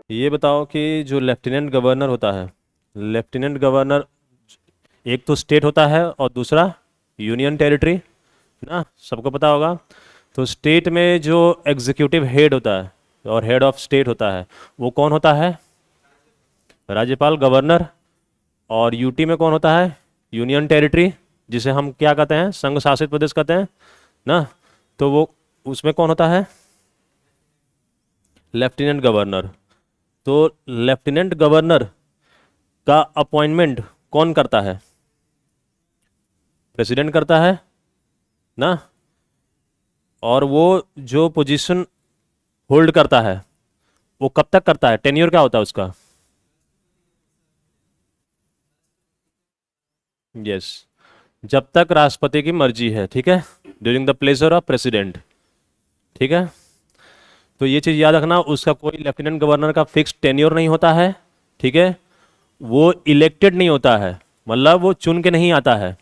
ये बताओ कि जो लेफ्टिनेंट गवर्नर होता है, लेफ्टिनेंट गवर्नर एक तो स्टेट होता है और दूसरा यूनियन टेरिटरी ना, सबको पता होगा। तो स्टेट में जो एग्जीक्यूटिव हेड होता है और हेड ऑफ स्टेट होता है वो कौन होता है? राज्यपाल, गवर्नर। और यूटी में कौन होता है? यूनियन टेरिटरी, जिसे हम क्या कहते हैं, संघ शासित प्रदेश कहते हैं ना। तो वो उसमें कौन होता है? Lieutenant governor. तो लेफ्टिनेंट गवर्नर का अपॉइंटमेंट कौन करता है? प्रेसिडेंट करता है ना। और वो जो पोजीशन होल्ड करता है वो कब तक करता है? टेन्योर क्या होता है उसका? यस, जब तक राष्ट्रपति की मर्जी है, ठीक है, during the pleasure of president. ठीक है, तो ये चीज़ याद रखना, उसका कोई लेफ्टिनेंट गवर्नर का फिक्स टेन्योर नहीं होता है। ठीक है, वो इलेक्टेड नहीं होता है, मतलब वो चुन के नहीं आता है,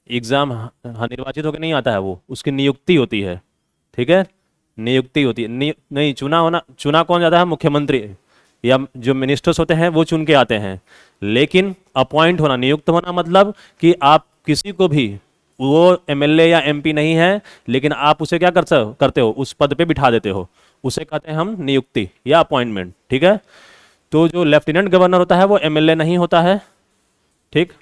एग्जाम, हाँ, निर्वाचित होकर नहीं आता है, वो उसकी नियुक्ति होती है। ठीक है, नियुक्ति होती है, नहीं चुना होना, चुना कौन जाता है? मुख्यमंत्री या जो मिनिस्टर्स होते हैं वो चुन के आते हैं। लेकिन अपॉइंट होना, नियुक्त होना, मतलब कि आप किसी को भी, वो एमएलए या एमपी नहीं है, लेकिन आप उसे क्या करते हो, उस पद पे बिठा देते हो, उसे कहते हैं हम नियुक्ति या अपॉइंटमेंट। ठीक है, तो जो लेफ्टिनेंट गवर्नर होता है वो एमएलए नहीं होता है, ठीक,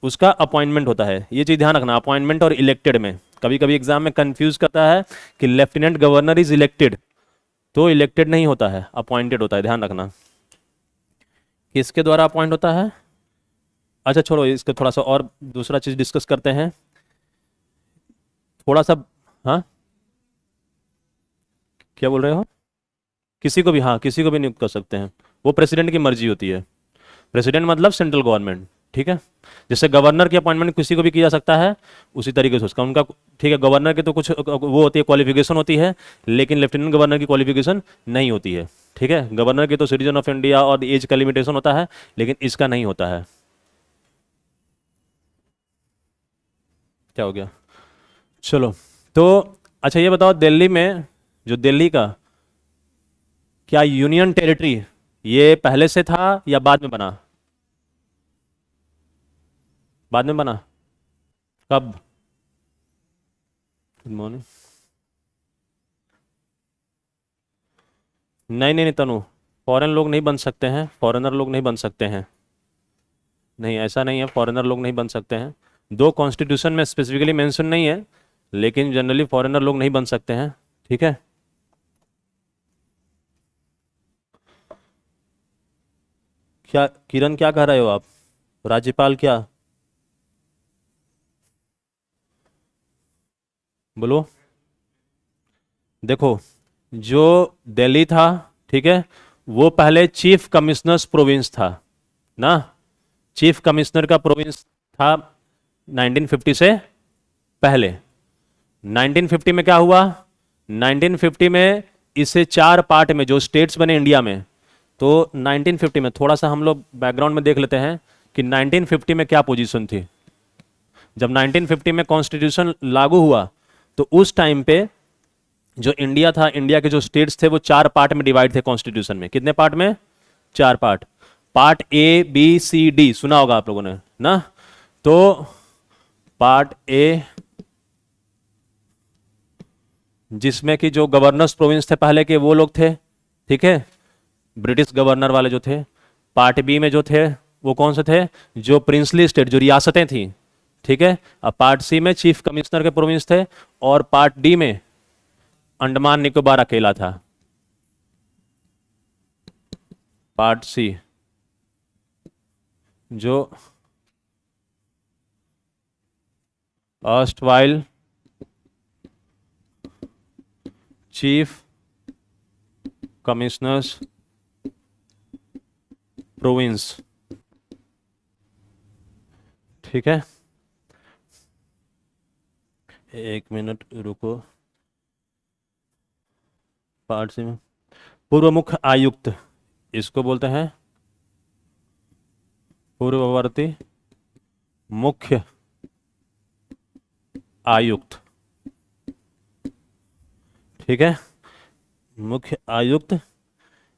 उसका अपॉइंटमेंट होता है। ये चीज ध्यान रखना, अपॉइंटमेंट और इलेक्टेड में कभी कभी एग्जाम में कंफ्यूज करता है कि लेफ्टिनेंट गवर्नर इज इलेक्टेड, तो इलेक्टेड नहीं होता है, अपॉइंटेड होता है, ध्यान रखना। किसके द्वारा अपॉइंट होता है? अच्छा छोड़ो, इसका थोड़ा सा और दूसरा चीज डिस्कस करते हैं थोड़ा सा। हाँ, क्या बोल रहे हो? किसी को भी, हाँ, किसी को भी नियुक्त कर सकते हैं, वो प्रेसिडेंट की मर्जी होती है। प्रेसिडेंट मतलब सेंट्रल गवर्नमेंट। ठीक है, जैसे गवर्नर की अपॉइंटमेंट किसी को भी किया जा सकता है, उसी तरीके से उसका उनका, ठीक है, गवर्नर के तो कुछ वो होती है, क्वालिफिकेशन होती है, लेकिन लेफ्टिनेंट गवर्नर की क्वालिफिकेशन नहीं होती है। ठीक है, गवर्नर की तो सिटीजन ऑफ इंडिया और एज का लिमिटेशन होता है, लेकिन इसका नहीं होता है। क्या हो गया? चलो, तो अच्छा ये बताओ, दिल्ली में, जो दिल्ली का, क्या यूनियन टेरिटरी ये पहले से था या बाद में बना? बाद में बना। कब? Good morning. नहीं नहीं नहीं तनु, फॉरेन लोग नहीं बन सकते हैं, फॉरेनर लोग नहीं बन सकते हैं। नहीं, ऐसा नहीं है, फॉरेनर लोग नहीं बन सकते हैं। दो कॉन्स्टिट्यूशन में स्पेसिफिकली मेंशन नहीं है, लेकिन जनरली फॉरेनर लोग नहीं बन सकते हैं। ठीक है, क्या किरण, क्या कह रहे हो आप? राज्यपाल क्या? बोलो। देखो, जो दिल्ली था, ठीक है, वो पहले चीफ कमिश्नर्स प्रोविंस था ना। चीफ कमिश्नर का प्रोविंस था 1950 से पहले। 1950 में क्या हुआ? 1950 में इसे चार पार्ट में जो स्टेट्स बने इंडिया में, तो 1950 में थोड़ा सा हम लोग बैकग्राउंड में देख लेते हैं कि 1950 में क्या पोजीशन थी। जब 1950 में कॉन्स्टिट्यूशन लागू हुआ, तो उस टाइम पे जो इंडिया था, इंडिया के जो स्टेट्स थे वो चार पार्ट में डिवाइड थे कॉन्स्टिट्यूशन में। कितने पार्ट में? चार part. Part A B C D सुना होगा आप लोगों ने ना। तो पार्ट ए, जिसमें कि जो गवर्नर्स प्रोविंस थे पहले के वो लोग थे, ठीक है, ब्रिटिश गवर्नर वाले जो थे। पार्ट बी में जो थे वो कौन से थे? जो प्रिंसली स्टेट, जो रियासतें थी। ठीक है, अब पार्ट सी में चीफ कमिश्नर के प्रोविंस थे, और पार्ट डी में अंडमान निकोबार अकेला था। पार्ट सी, जो अर्स्टवाइल चीफ कमिश्नर्स प्रोविंस। ठीक है, एक मिनट रुको। पार्ट सी में पूर्व मुख्य आयुक्त, इसको बोलते हैं पूर्ववर्ती मुख्य आयुक्त। ठीक है, मुख्य आयुक्त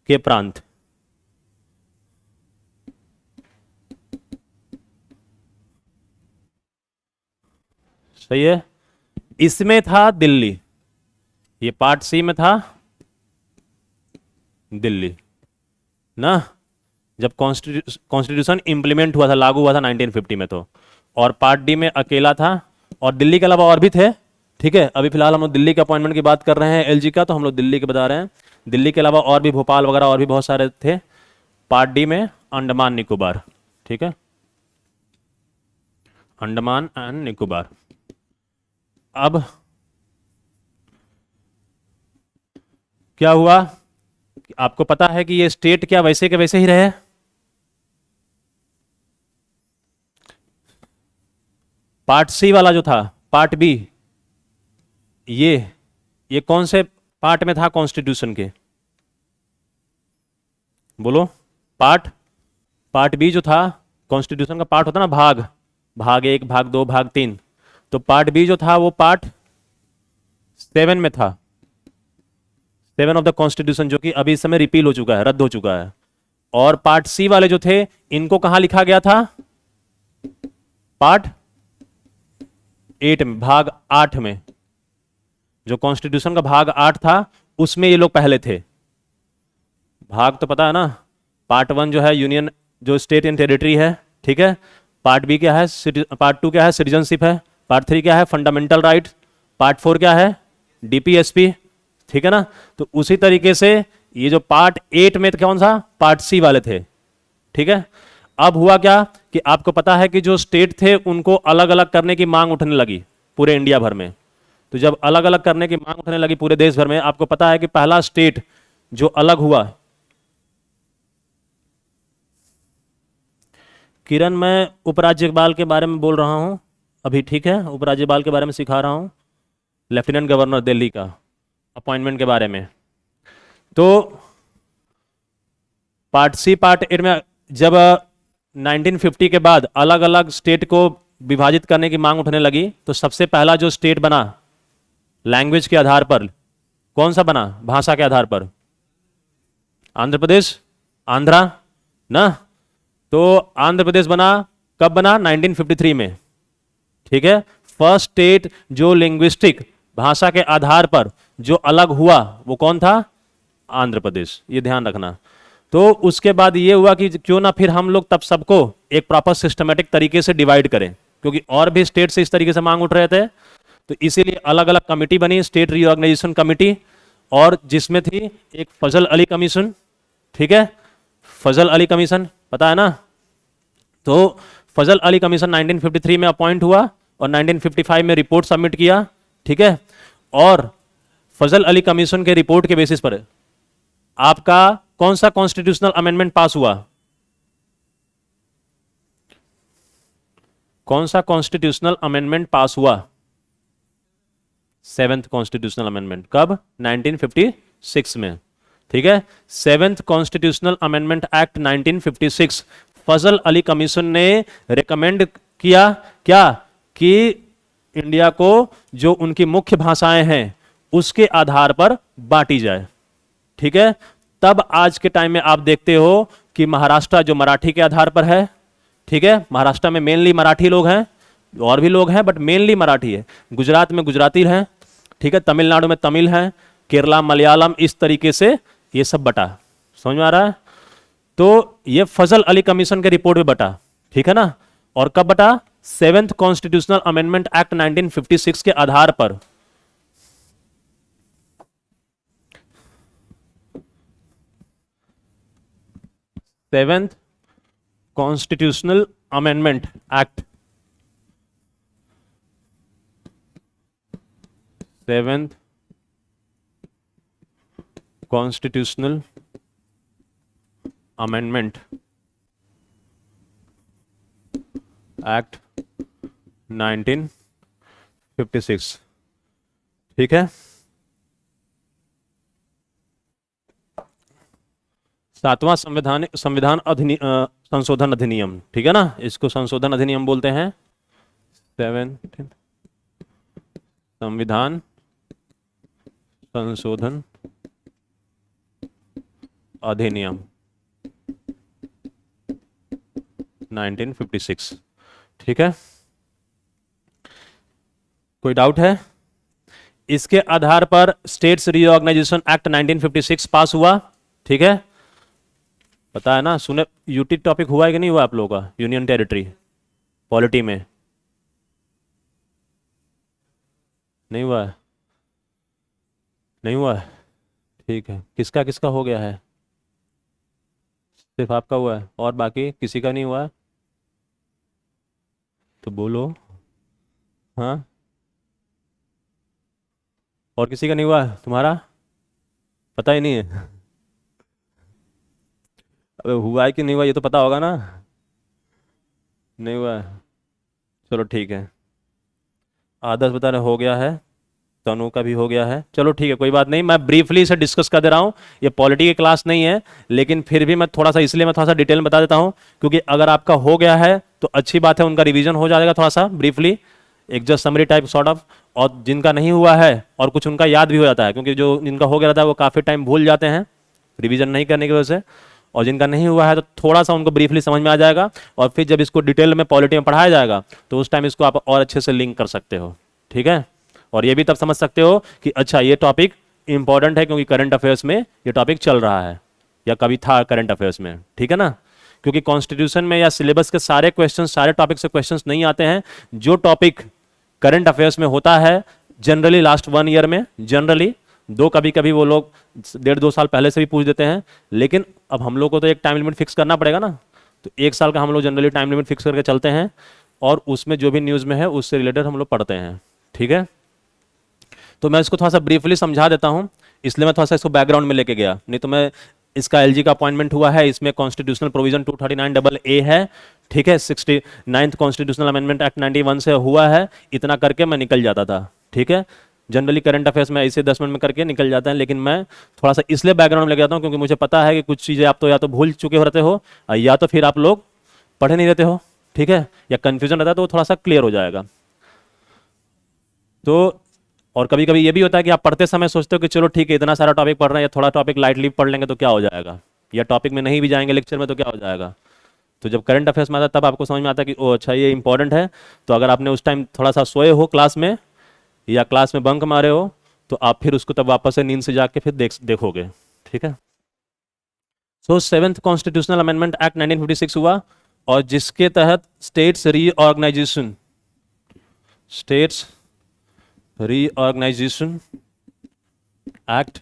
के प्रांत। सही है। इसमें था दिल्ली, ये पार्ट सी में था दिल्ली ना, जब कॉन्स्टिट्यूशन इंप्लीमेंट हुआ था, लागू हुआ था 1950 में तो। और पार्ट डी में अकेला था, और दिल्ली के अलावा और भी थे। ठीक है, अभी फिलहाल हम लोग दिल्ली के अपॉइंटमेंट की बात कर रहे हैं एलजी का, तो हम लोग दिल्ली के बता रहे हैं। दिल्ली के अलावा और भी भोपाल वगैरह और भी बहुत सारे थे। पार्ट डी में अंडमान निकोबार। ठीक है, अंडमान एंड निकोबार। अब क्या हुआ, आपको पता है कि ये स्टेट क्या वैसे के वैसे ही रहे? पार्ट सी वाला जो था, पार्ट बी, ये कौन से पार्ट में था कॉन्स्टिट्यूशन के? बोलो। पार्ट पार्ट बी जो था, कॉन्स्टिट्यूशन का पार्ट होता ना, भाग, भाग 1, भाग 2, भाग 3। तो पार्ट बी जो था वो पार्ट 7 में था, 7 ऑफ द कॉन्स्टिट्यूशन, जो कि अभी इस समय रिपील हो चुका है, रद्द हो चुका है। और पार्ट सी वाले जो थे, इनको कहां लिखा गया था? पार्ट 8 में, भाग 8 में। जो कॉन्स्टिट्यूशन का भाग 8 था, उसमें ये लोग पहले थे। भाग तो पता है ना, पार्ट 1 जो है यूनियन, जो स्टेट एंड टेरिटरी है। ठीक है, पार्ट बी क्या है? पार्ट 2 क्या है? सिटीजनशिप है। पार्ट 3 क्या है? Fundamental right. पार्ट 4 क्या है? डीपीएसपी। ठीक है ना, तो उसी तरीके से ये जो पार्ट 8 में कौन सा? पार्ट सी वाले थे। ठीक है, अब हुआ क्या कि आपको पता है कि जो स्टेट थे उनको अलग अलग करने की मांग उठने लगी पूरे इंडिया भर में। तो जब अलग अलग करने की मांग उठने लगी पूरे देश भर में, आपको पता है कि पहला स्टेट जो अलग हुआ, किरण, मैं उपराज्यपाल के बारे में बोल रहा हूं अभी। ठीक है, उपराज्यपाल के बारे में सिखा रहा हूं, लेफ्टिनेंट गवर्नर दिल्ली का अपॉइंटमेंट के बारे में। तो पार्ट सी पार्ट 8 में जब 1950 के बाद अलग अलग स्टेट को विभाजित करने की मांग उठने लगी, तो सबसे पहला जो स्टेट बना लैंग्वेज के आधार पर, कौन सा बना? भाषा के आधार पर, आंध्र प्रदेश, आंध्रा ना। तो आंध्र प्रदेश बना, कब बना? 1953 में। ठीक है, फर्स्ट स्टेट जो लिंग्विस्टिक, भाषा के आधार पर जो अलग हुआ, वो कौन था? आंध्र प्रदेश। ये ध्यान रखना। तो उसके बाद ये हुआ कि क्यों ना फिर हम लोग तब सबको एक प्रॉपर सिस्टमेटिक तरीके से डिवाइड करें, क्योंकि और भी स्टेट से इस तरीके से मांग उठ रहे थे। तो इसीलिए अलग अलग कमिटी बनी, स्टेट रीऑर्गेनाइजेशन कमिटी, और जिसमें थी एक फजल अली कमीशन। ठीक है, फजल अली कमीशन पता है ना। तो फजल अली कमीशन 1953 में अपॉइंट हुआ और 1955 में रिपोर्ट सबमिट किया। ठीक है, और फजल अली कमीशन के रिपोर्ट के बेसिस पर आपका कौन सा कॉन्स्टिट्यूशनल अमेंडमेंट पास हुआ? कौन सा कॉन्स्टिट्यूशनल अमेंडमेंट पास हुआ? 7th constitutional amendment. कब? 1956 में। ठीक है, 7th कॉन्स्टिट्यूशनल अमेंडमेंट एक्ट 1956 फजल अली कमीशन ने रिकमेंड किया क्या? कि इंडिया को जो उनकी मुख्य भाषाएं हैं उसके आधार पर बांटी जाए। ठीक है, तब आज के टाइम में आप देखते हो कि महाराष्ट्र जो मराठी के आधार पर है। ठीक है, महाराष्ट्र में मेनली मराठी लोग हैं, और भी लोग हैं बट मेनली मराठी है। गुजरात में गुजराती हैं। ठीक है, तमिलनाडु में तमिल हैं, केरला मलयालम, इस तरीके से ये सब बटा। समझ में आ रहा है? तो ये फजल अली कमीशन के रिपोर्ट में बटा। ठीक है ना, और कब बटा? 7th कॉन्स्टिट्यूशनल अमेंडमेंट एक्ट 1956 के आधार पर। Seventh constitutional amendment act, 7th constitutional amendment act 1956। ठीक है, 7वां संविधान संशोधन अधिनियम। ठीक है ना, इसको संशोधन अधिनियम बोलते हैं। 7th संविधान संशोधन अधिनियम 1956। ठीक है, कोई डाउट है? इसके आधार पर स्टेट्स रीऑर्गेनाइजेशन एक्ट 1956 पास हुआ। ठीक है, पता है ना, सुने यूटी टॉपिक हुआ है कि नहीं हुआ आप लोगों का, यूनियन टेरिटरी पॉलिटी में? नहीं हुआ है? नहीं हुआ है, ठीक है। किसका किसका हो गया है? सिर्फ आपका हुआ है और बाकी किसी का नहीं हुआ है? तो बोलो। हाँ, और किसी का नहीं हुआ है? तुम्हारा पता ही नहीं है? अबे हुआ है कि नहीं हुआ ये तो पता होगा ना। नहीं हुआ है, चलो ठीक है। आदर्श बता रहे हो गया है, तनु का भी हो गया है, चलो ठीक है, कोई बात नहीं। मैं ब्रीफली इसे डिस्कस कर दे रहा हूँ, ये पॉलिटी की क्लास नहीं है, लेकिन फिर भी मैं थोड़ा सा, इसलिए मैं थोड़ा सा डिटेल में बता देता हूँ, क्योंकि अगर आपका हो गया है तो अच्छी बात है, उनका रिवीजन हो जाएगा थोड़ा सा ब्रीफली, एक just summary type sort of. और जिनका नहीं हुआ है और कुछ उनका याद भी हो जाता है, क्योंकि जो जिनका हो गया रहता है वो काफ़ी टाइम भूल जाते हैं रिवीजन नहीं करने की वजह से, और जिनका नहीं हुआ है तो थोड़ा सा उनको ब्रीफली समझ में आ जाएगा, और फिर जब इसको डिटेल में पॉलिटी में पढ़ाया जाएगा तो उस टाइम इसको आप और अच्छे से लिंक कर सकते हो। ठीक है, और ये भी तब समझ सकते हो कि अच्छा ये टॉपिक इंपॉर्टेंट है, क्योंकि करंट अफेयर्स में ये टॉपिक चल रहा है या कभी था करंट अफेयर्स में। ठीक है ना, क्योंकि कॉन्स्टिट्यूशन में या सिलेबस के सारे क्वेश्चन, सारे टॉपिक से क्वेश्चंस नहीं आते हैं। जो टॉपिक करंट अफेयर्स में होता है जनरली लास्ट 1 ईयर में, जनरली दो, कभी कभी वो लोग 1.5-2 साल पहले से भी पूछ देते हैं, लेकिन अब हम लोग को तो एक टाइम लिमिट फिक्स करना पड़ेगा ना, तो 1 साल का हम लोग जनरली टाइम लिमिट फिक्स करके चलते हैं, और उसमें जो भी न्यूज़ में है उससे रिलेटेड हम लोग पढ़ते हैं। ठीक है, तो मैं इसको थोड़ा सा ब्रीफली समझा देता हूँ, इसलिए मैं थोड़ा सा इसको बैकग्राउंड में लेके गया, नहीं तो मैं, इसका एलजी का अपॉइंटमेंट हुआ है, इसमें कॉन्स्टिट्यूशनल प्रोविजन 239AA है। ठीक है, 69th कॉन्स्टिट्यूशनल अमेंडमेंट एक्ट 91 से हुआ है, इतना करके मैं निकल जाता था। ठीक है, जनरली करंट अफेयर्स में ऐसे 10 मिनट में करके निकल जाता है, लेकिन मैं थोड़ा सा इसलिए बैकग्राउंड में लेके जाता हूँ, क्योंकि मुझे पता है कि कुछ चीज़ें आप तो या तो भूल चुके हो रहते हो, या तो फिर आप लोग पढ़े नहीं रहते हो। ठीक है, या कन्फ्यूजन रहता है, तो वो थोड़ा सा क्लियर हो जाएगा। तो और कभी कभी ये भी होता है कि आप पढ़ते समय सोचते हो कि चलो ठीक है, इतना सारा टॉपिक पढ़ रहे हैं, या थोड़ा टॉपिक लाइटली पढ़ लेंगे तो क्या हो जाएगा, या टॉपिक में नहीं भी जाएंगे लेक्चर में तो क्या हो जाएगा। तो जब करंट अफेयर्स में आता है तब आपको समझ में आता है कि ओ अच्छा ये इंपॉर्टेंट है। तो अगर आपने उस टाइम थोड़ा सा सोए हो क्लास में, या क्लास में बंक मारे हो, तो आप फिर उसको तब वापस से नींद से जाग के फिर देखोगे। ठीक है, सो 7th कॉन्स्टिट्यूशनल अमेंडमेंट एक्ट 1956 हुआ, और जिसके तहत स्टेट्स रीऑर्गेनाइजेशन एक्ट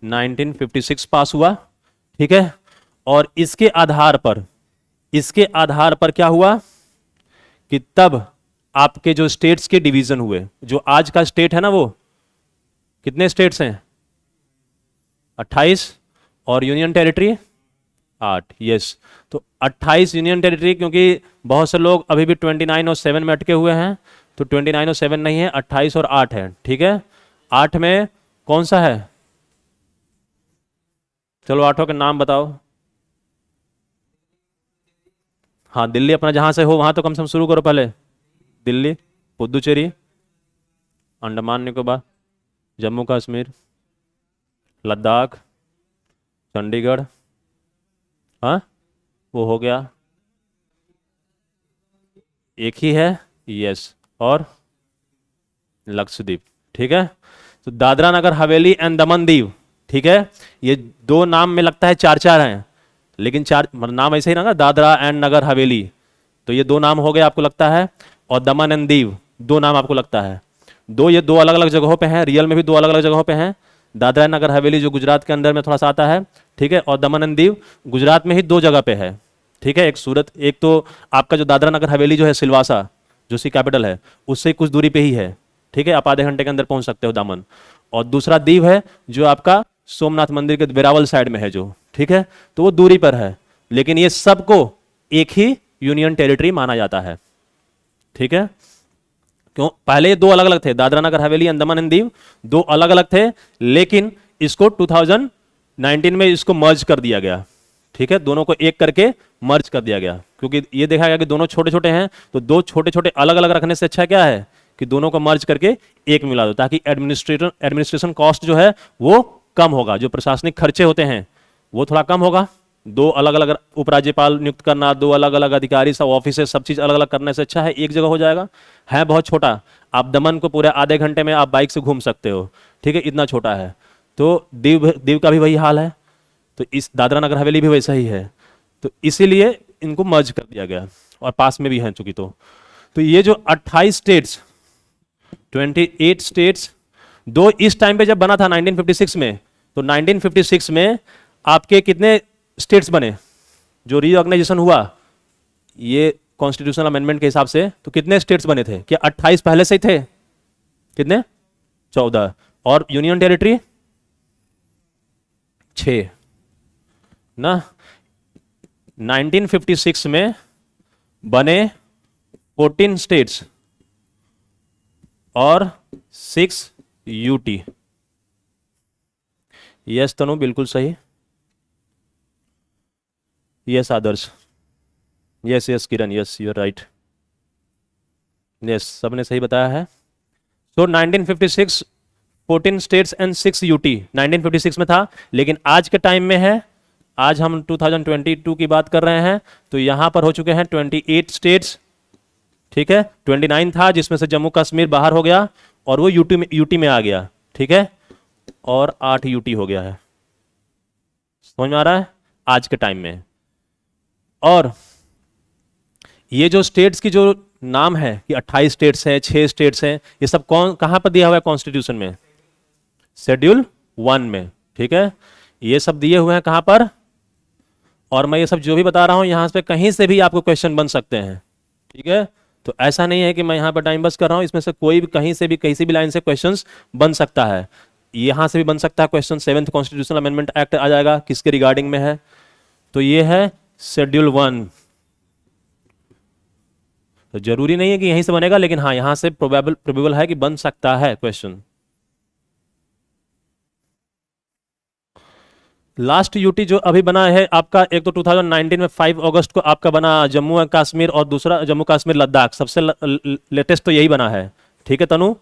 1956 पास हुआ। ठीक है, और इसके आधार पर क्या हुआ कि तब आपके जो स्टेट्स के डिवीजन हुए, जो आज का स्टेट है ना, वो कितने स्टेट्स हैं? 28, और यूनियन टेरिटरी 8। यस, तो 28 यूनियन टेरिटरी, क्योंकि बहुत से लोग अभी भी 29 और 7 में अटके हुए हैं, तो 29 और 7 नहीं है, 28 और 8 है। ठीक है, 8 में कौन सा है? चलो 8 के नाम बताओ। हाँ, दिल्ली अपना जहां से हो वहां तो कम से कम शुरू करो पहले। दिल्ली, पुदुचेरी, अंडमान निकोबार, जम्मू कश्मीर, लद्दाख, चंडीगढ़, हाँ वो हो गया, एक ही है। यस, और लक्षद्वीप। ठीक है, तो दादरा नगर हवेली एंड दमन दीव। ठीक है, ये दो नाम में लगता है चार चार हैं, लेकिन चार मतलब नाम ऐसे ही ना, दादरा एंड नगर हवेली, तो ये दो नाम हो गए आपको लगता है, और दमन एंड दीव दो नाम आपको लगता है। ये दो अलग अलग जगहों पे हैं, रियल में भी दो अलग अलग जगहों पे हैं। दादरा एंड नगर हवेली जो गुजरात के अंदर में थोड़ा सा आता है, ठीक है, और दमन एंड दीव गुजरात में ही दो जगह पे है। ठीक है, एक सूरत, एक तो आपका जो दादरा नगर हवेली जो है सिलवासा, जो सी कैपिटल है, उससे कुछ दूरी पे ही है। ठीक है, आप आधे घंटे के अंदर पहुंच सकते हो दामन। और दूसरा दीव है जो आपका सोमनाथ मंदिर के वेरावल साइड में है जो, ठीक है, तो वो दूरी पर है, लेकिन ये सबको एक ही यूनियन टेरिटरी माना जाता है। ठीक है, क्यों? पहले ये दो अलग अलग थे, दादरा नगर हवेली, अंडमान एंड दीव दो अलग अलग थे, लेकिन इसको 2019 में इसको मर्ज कर दिया गया। ठीक है, दोनों को एक करके मर्ज कर दिया गया, क्योंकि ये देखा गया कि दोनों छोटे छोटे हैं, तो दो छोटे छोटे अलग अलग रखने से अच्छा क्या है कि दोनों को मर्ज करके एक मिला दो, ताकि एडमिनिस्ट्रेशन कॉस्ट जो है वो कम होगा, जो प्रशासनिक खर्चे होते हैं वो थोड़ा कम होगा। दो अलग अलग उपराज्यपाल नियुक्त करना, दो अलग अलग अधिकारी, सब ऑफिस, सब चीज अलग अलग करने से अच्छा है एक जगह हो जाएगा। है बहुत छोटा, आप दमन को पूरे आधे घंटे में आप बाइक से घूम सकते हो, ठीक है, इतना छोटा है। तो दीव दीव का भी वही हाल है, तो इस दादरा नगर हवेली भी वैसा ही है। तो इसीलिए इनको मर्ज कर दिया गया, और पास में भी हैं चूंकि। तो ये जो 28 स्टेट्स, 28 स्टेट्स, दो इस टाइम पे जब बना था 1956 में, तो 1956 में आपके कितने स्टेट्स बने जो रीऑर्गेनाइजेशन हुआ ये कॉन्स्टिट्यूशनल अमेंडमेंट के हिसाब से, तो कितने स्टेट्स बने थे? क्या 28 पहले से ही थे? कितने? 14। और यूनियन टेरिटरी 6 ना। 1956 में बने 14 स्टेट्स और 6 यूटी। यस तनु, बिल्कुल सही। Yes Adarsh, yes yes Kiran, yes you are right, yes सबने सही बताया है। तो 1956 14 स्टेट्स एंड 6 यूटी 1956 में था, लेकिन आज के टाइम में है, आज हम 2022 की बात कर रहे हैं, तो यहां पर हो चुके हैं 28 स्टेट्स, ठीक है। 29 था जिसमें से जम्मू कश्मीर बाहर हो गया और वो यूटी में आ गया, ठीक है, और 8 यूटी हो गया है। समझ में आ रहा है आज के टाइम में। और ये जो स्टेट्स की जो नाम है कि 28 स्टेट्स हैं, 6 स्टेट्स हैं, ये सब कहां पर दिया हुआ है कॉन्स्टिट्यूशन में? शेड्यूल 1 में, ठीक है। ये सब दिए हुए हैं कहां पर? और मैं ये सब जो भी बता रहा हूं यहां से कहीं से भी आपको क्वेश्चन बन सकते हैं, ठीक है। तो ऐसा नहीं है कि मैं यहां पर टाइम बस कर रहा हूं, इसमें से कोई भी कहीं से भी किसी भी लाइन से क्वेश्चंस बन सकता है। यहां से भी बन सकता है question. 7th constitutional amendment act आ जाएगा, किसके रिगार्डिंग में है? तो ये है शेड्यूल 1। तो जरूरी नहीं है कि यहीं से बनेगा, लेकिन हाँ यहां से प्रोबेबल है कि बन सकता है क्वेश्चन। लास्ट यूटी जो अभी बना है आपका, एक तो 2019 में 5 अगस्त को आपका बना जम्मू एंड कश्मीर, और दूसरा जम्मू कश्मीर लद्दाख, सबसे लेटेस्ट तो यही बना है, ठीक है तनु।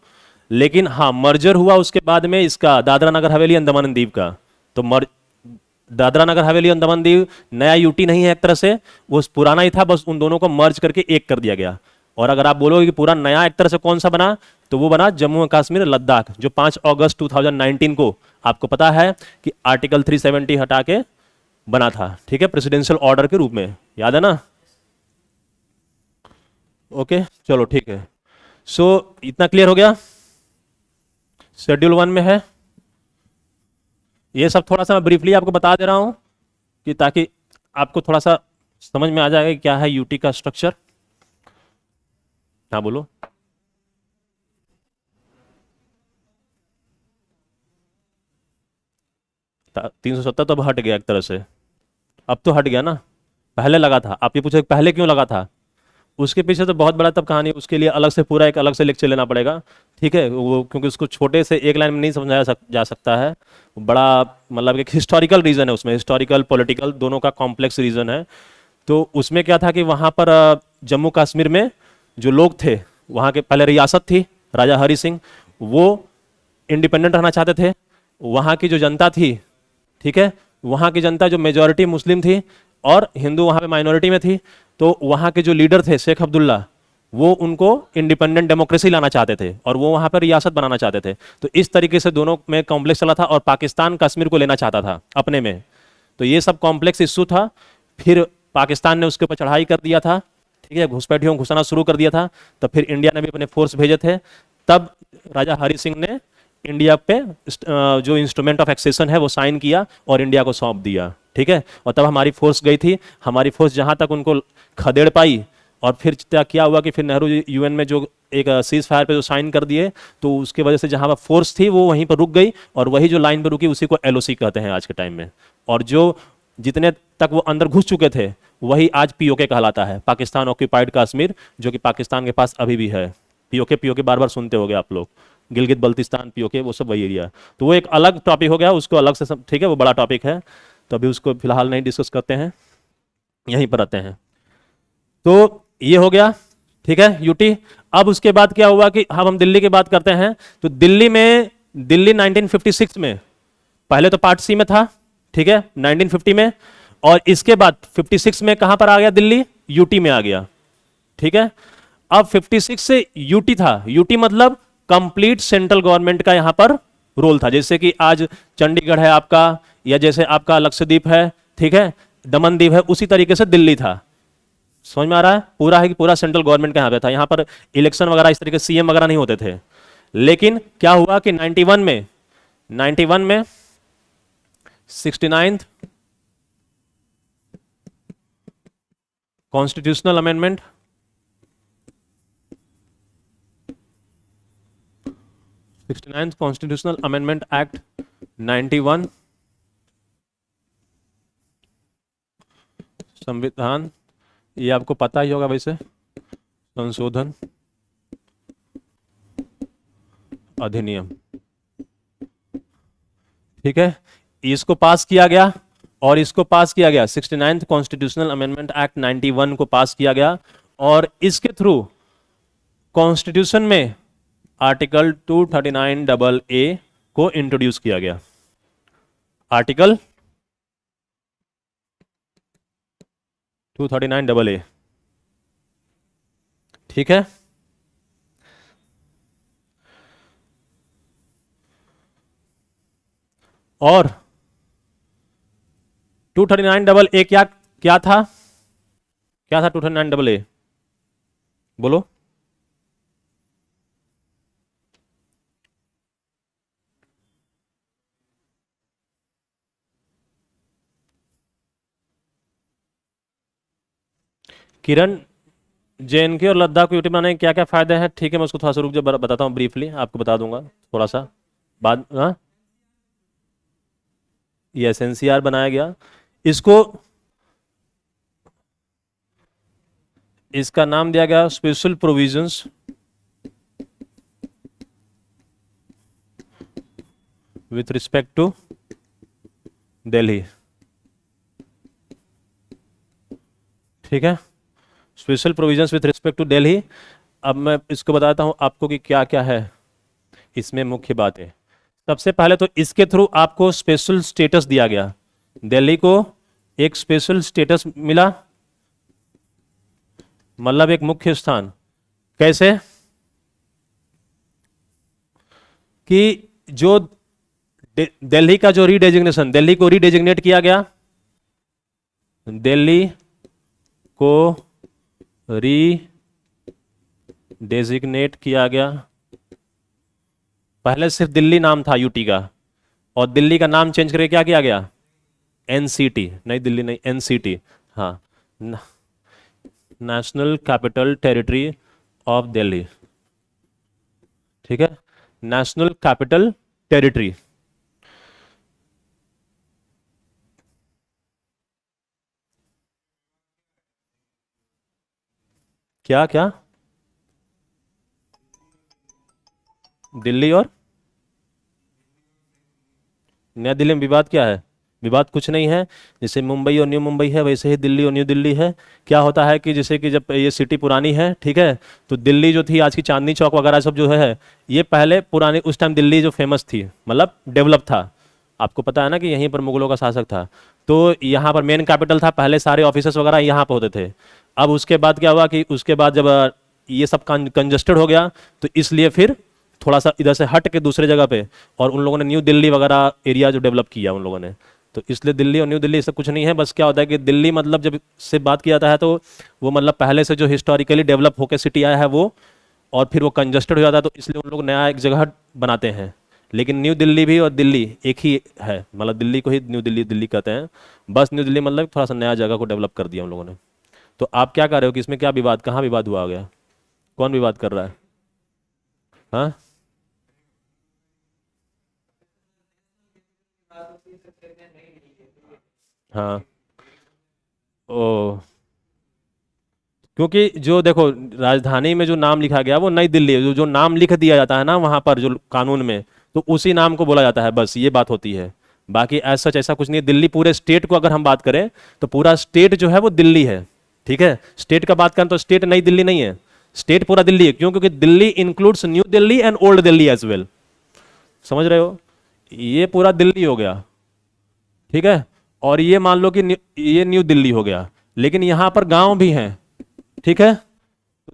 लेकिन हाँ मर्जर हुआ उसके बाद में इसका दादरा नगर हवेली अंडमान एंड दीव का। तो दादरा नगर हवेली अंडमान दीव नया यूटी नहीं है एक तरह से, वो पुराना ही था, बस उन दोनों को मर्ज करके एक कर दिया गया। और अगर आप बोलोगे कि पूरा नया एक तरह से कौन सा बना, तो वो बना जम्मू एंड कश्मीर लद्दाख, जो 5 अगस्त 2019 को आपको पता है कि आर्टिकल 370 हटा के बना था, ठीक है, प्रेसिडेंशियल ऑर्डर के रूप में, याद है ना? ओके चलो ठीक है। सो इतना क्लियर हो गया, शेड्यूल 1 में है। ये सब थोड़ा सा मैं ब्रीफली आपको बता दे रहा हूं कि ताकि आपको थोड़ा सा समझ में आ जाएगा कि क्या है यूटी का स्ट्रक्चर। हाँ बोलो। था 370 तो अब हट गया एक तरह से, अब तो हट गया ना, पहले लगा था। आप ये पूछे पहले क्यों लगा था, उसके पीछे तो बहुत बड़ा तब कहानी, उसके लिए अलग से पूरा एक अलग से लेक्चर लेना पड़ेगा, ठीक है वो, क्योंकि उसको छोटे से एक लाइन में नहीं समझाया जा सकता है। बड़ा मतलब एक हिस्टोरिकल रीजन है उसमें, हिस्टोरिकल पॉलिटिकल दोनों का कॉम्प्लेक्स रीजन है। तो उसमें क्या था कि वहाँ पर जम्मू कश्मीर में जो लोग थे, वहाँ के पहले रियासत थी राजा हरि सिंह, वो इंडिपेंडेंट रहना चाहते थे। वहाँ की जो जनता थी, ठीक है, वहाँ की जनता जो मेजॉरिटी मुस्लिम थी और हिंदू वहाँ पे माइनॉरिटी में थी, तो वहाँ के जो लीडर थे शेख अब्दुल्ला, वो उनको इंडिपेंडेंट डेमोक्रेसी लाना चाहते थे और वो वहाँ पर रियासत बनाना चाहते थे। तो इस तरीके से दोनों में कॉम्प्लेक्स चला था और पाकिस्तान कश्मीर को लेना चाहता था अपने में। तो ये सब कॉम्प्लेक्स इशू था। फिर पाकिस्तान ने उसके ऊपर चढ़ाई कर दिया था, ठीक है, घुसपैठियों घुसाना शुरू कर दिया था। तब फिर इंडिया ने भी अपने फोर्स भेजे थे। तब राजा हरि सिंह ने इंडिया पे जो इंस्ट्रूमेंट ऑफ एक्सेशन है वो साइन किया और इंडिया को सौंप दिया, ठीक है। और तब हमारी फोर्स गई थी, हमारी फोर्स जहां तक उनको खदेड़ पाई। और फिर क्या हुआ कि फिर नेहरू यूएन में जो एक सीज फायर पे जो साइन कर दिए, तो उसके वजह से जहां पर फोर्स थी वो वहीं पर रुक गई, और वही जो लाइन पर रुकी उसी को एलओसी कहते हैं आज के टाइम में। और जो जितने तक वो अंदर घुस चुके थे वही आज पीओके कहलाता है, पाकिस्तान ऑक्यूपाइड कश्मीर, जो कि पाकिस्तान के पास अभी भी है। पीओके बार बार सुनते होंगे आप लोग, गिलगित बल्तिस्तान पीओके, वो सब वही एरिया। तो वो एक अलग टॉपिक हो गया, उसको अलग से ठीक है, वो बड़ा टॉपिक है, तो अभी उसको फिलहाल नहीं डिस्कस करते हैं, यहीं पर आते हैं। तो ये हो गया, ठीक है, यूटी। अब उसके बाद क्या हुआ कि अब हम दिल्ली की बात करते हैं। तो दिल्ली 1956 में पहले तो पार्ट सी में था, ठीक है, 1950 में। और इसके बाद 56 में कहां पर आ गया? दिल्ली, यूटी में आ गया, ठीक है। अब 56 से यूटी था, यूटी मतलब कंप्लीट सेंट्रल गवर्नमेंट का यहां पर रोल था। जैसे कि आज चंडीगढ़ है आपका, या जैसे आपका लक्षद्वीप है, ठीक है, दमन दीव है, उसी तरीके से दिल्ली था। समझ में आ रहा है? पूरा है कि पूरा सेंट्रल गवर्नमेंट का यहां पे था। यहां पर इलेक्शन वगैरह इस तरीके सीएम वगैरह नहीं होते थे। लेकिन क्या हुआ कि 91 में 69th constitutional amendment, 69th constitutional amendment act 91, संविधान, ये आपको पता ही होगा वैसे, संशोधन अधिनियम, ठीक है, इसको पास किया गया। और इसको पास किया गया 69th कॉन्स्टिट्यूशनल अमेंडमेंट एक्ट 91 को पास किया गया। और इसके थ्रू कॉन्स्टिट्यूशन में आर्टिकल 239 AA को इंट्रोड्यूस किया गया। आर्टिकल 239 AA, ठीक है। और 239 AA क्या क्या था? क्या था 239 AA? बोलो। किरण, जेएनके और लद्दाख को यूटी बनाने के क्या क्या फायदे हैं? ठीक है, मैं उसको थोड़ा सा रुक जा, बताता हूँ, ब्रीफली आपको बता दूंगा थोड़ा सा बाद। हाँ, यस, एनसीआर बनाया गया। इसको, इसका नाम दिया गया special provisions with respect to Delhi, ठीक है, special provisions with respect to Delhi. अब मैं इसको बताता हूं आपको कि क्या क्या है इसमें मुख्य बातें। सबसे पहले तो इसके थ्रू आपको स्पेशल स्टेटस दिया गया, दिल्ली को एक स्पेशल स्टेटस मिला, मतलब एक मुख्य स्थान। कैसे? कि जो दिल्ली का जो रीडेजिग्नेशन, दिल्ली को रीडेजिग्नेट किया गया, दिल्ली को रीडेजिग्नेट किया गया। पहले सिर्फ दिल्ली नाम था यूटी का, और दिल्ली का नाम चेंज करके क्या किया गया? एनसीटी, नई दिल्ली नहीं, एनसीटी, हाँ, national capital territory of Delhi, ठीक है, नेशनल कैपिटल टेरिटरी। क्या क्या? दिल्ली और नया दिल्ली में विवाद क्या है? विवाद कुछ नहीं है। जैसे मुंबई और न्यू मुंबई है, वैसे ही दिल्ली और न्यू दिल्ली है। क्या होता है कि जैसे कि जब ये सिटी पुरानी है, ठीक है, तो दिल्ली जो थी आज की चांदनी चौक वगैरह सब जो है, ये पहले पुरानी उस टाइम दिल्ली जो फेमस थी, मतलब डेवलप था। आपको पता है ना कि यहीं पर मुगलों का शासक था, तो यहाँ पर मेन कैपिटल था, पहले सारे ऑफिसर्स वगैरह यहाँ पर होते थे। अब उसके बाद क्या हुआ कि उसके बाद जब ये सब कंजस्टेड हो गया, तो इसलिए फिर थोड़ा सा इधर से हट के दूसरे जगह पे, और उन लोगों ने न्यू दिल्ली वगैरह एरिया जो डेवलप किया उन लोगों ने। तो इसलिए दिल्ली और न्यू दिल्ली सब कुछ नहीं है। बस क्या होता है कि दिल्ली मतलब जब से बात किया जाता है तो वो मतलब पहले से जो हिस्टोरिकली डेवलप होकर सिटी आया है वो, और फिर वो कंजस्टेड हो जाता है, तो इसलिए उन लोग नया एक जगह बनाते हैं। लेकिन न्यू दिल्ली भी और दिल्ली एक ही है, मतलब दिल्ली को ही न्यू दिल्ली दिल्ली कहते हैं। बस न्यू दिल्ली मतलब थोड़ा सा नया जगह को डेवलप कर दिया उन लोगों ने। तो आप क्या कर रहे हो कि इसमें क्या विवाद, कहाँ विवाद हुआ गया? कौन विवाद कर रहा है? हाँ, हाँ, ओ, क्योंकि जो देखो राजधानी में जो नाम लिखा गया वो नई दिल्ली है, जो नाम लिख दिया जाता है ना वहां पर जो कानून में, तो उसी नाम को बोला जाता है, बस ये बात होती है। बाकी ऐसा सच ऐसा कुछ नहीं है। दिल्ली पूरे स्टेट को अगर हम बात करें तो पूरा स्टेट जो है वो दिल्ली है, ठीक है। स्टेट का बात करें तो स्टेट नई दिल्ली नहीं है, स्टेट पूरा दिल्ली है। क्यों? क्योंकि Delhi includes new Delhi and old Delhi as well. समझ रहे हो? ये पूरा दिल्ली हो गया, ठीक है। और ये मान लो कि ये न्यू दिल्ली हो गया, लेकिन यहां पर गांव भी हैं, ठीक है।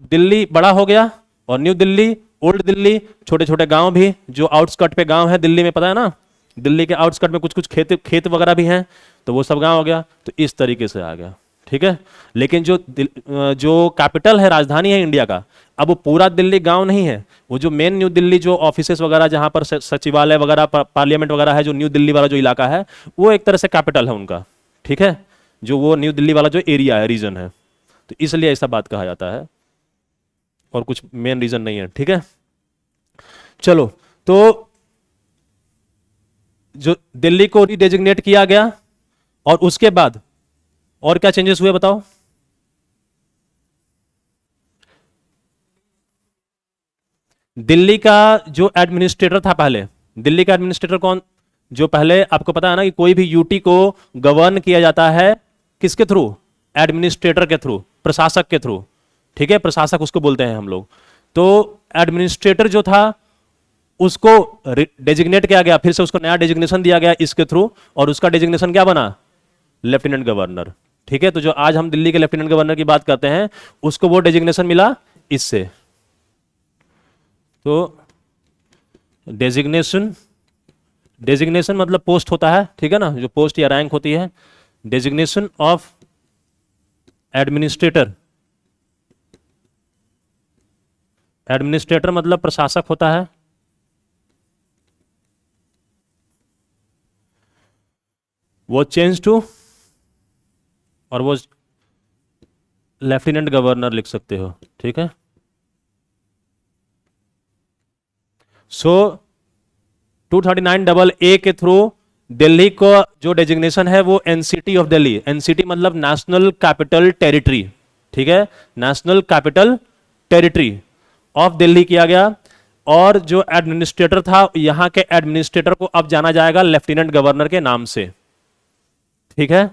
दिल्ली बड़ा हो गया और न्यू दिल्ली, ओल्ड दिल्ली, छोटे छोटे गांव भी जो आउटस्कर्ट पे गांव है दिल्ली में, पता है ना, दिल्ली के आउटस्कर्ट में कुछ कुछ खेत खेत वगैरह भी हैं, तो वो सब गांव हो गया। तो इस तरीके से आ गया, ठीक है। लेकिन जो कैपिटल है, राजधानी है इंडिया का, अब वो पूरा दिल्ली गांव नहीं है। वो जो मेन न्यू दिल्ली जो ऑफिसेस वगैरह जहां पर सचिवालय वगैरह पार्लियामेंट वगैरह है, जो न्यू दिल्ली वाला जो इलाका है, वो एक तरह से कैपिटल है उनका, ठीक है। जो वो न्यू दिल्ली वाला जो एरिया है, रीजन है, तो इसलिए ऐसा बात कहा जाता है, और कुछ मेन रीजन नहीं है, ठीक है। चलो, तो जो दिल्ली को रीडेजिग्नेट किया गया, और उसके बाद और क्या चेंजेस हुए बताओ। दिल्ली का जो एडमिनिस्ट्रेटर था पहले, दिल्ली का एडमिनिस्ट्रेटर कौन, जो पहले आपको पता है ना कि कोई भी यूटी को गवर्न किया जाता है किसके थ्रू, एडमिनिस्ट्रेटर के थ्रू, प्रशासक के थ्रू, ठीक है, प्रशासक उसको बोलते हैं हम लोग। तो एडमिनिस्ट्रेटर जो था उसको डेजिग्नेट किया गया, फिर से उसको नया डेजिग्नेशन दिया गया इसके थ्रू, और उसका डेजिग्नेशन क्या बना, लेफ्टिनेंट गवर्नर, ठीक है। तो जो आज हम दिल्ली के लेफ्टिनेंट गवर्नर की बात करते हैं, उसको वो डेजिग्नेशन मिला इससे। तो डेजिग्नेशन, डेजिग्नेशन मतलब पोस्ट होता है, ठीक है ना, जो पोस्ट या रैंक होती है। डेजिग्नेशन ऑफ एडमिनिस्ट्रेटर, एडमिनिस्ट्रेटर मतलब प्रशासक होता है, वो चेंज टू, और वो लेफ्टिनेंट गवर्नर लिख सकते हो, ठीक है। सो 239AA के थ्रू दिल्ली को जो डेजिग्नेशन है वो एनसीटी ऑफ दिल्ली, एनसीटी मतलब नेशनल कैपिटल टेरिटरी, ठीक है, national capital territory of Delhi किया गया। और जो एडमिनिस्ट्रेटर था, यहां के एडमिनिस्ट्रेटर को अब जाना जाएगा लेफ्टिनेंट गवर्नर के नाम से, ठीक है।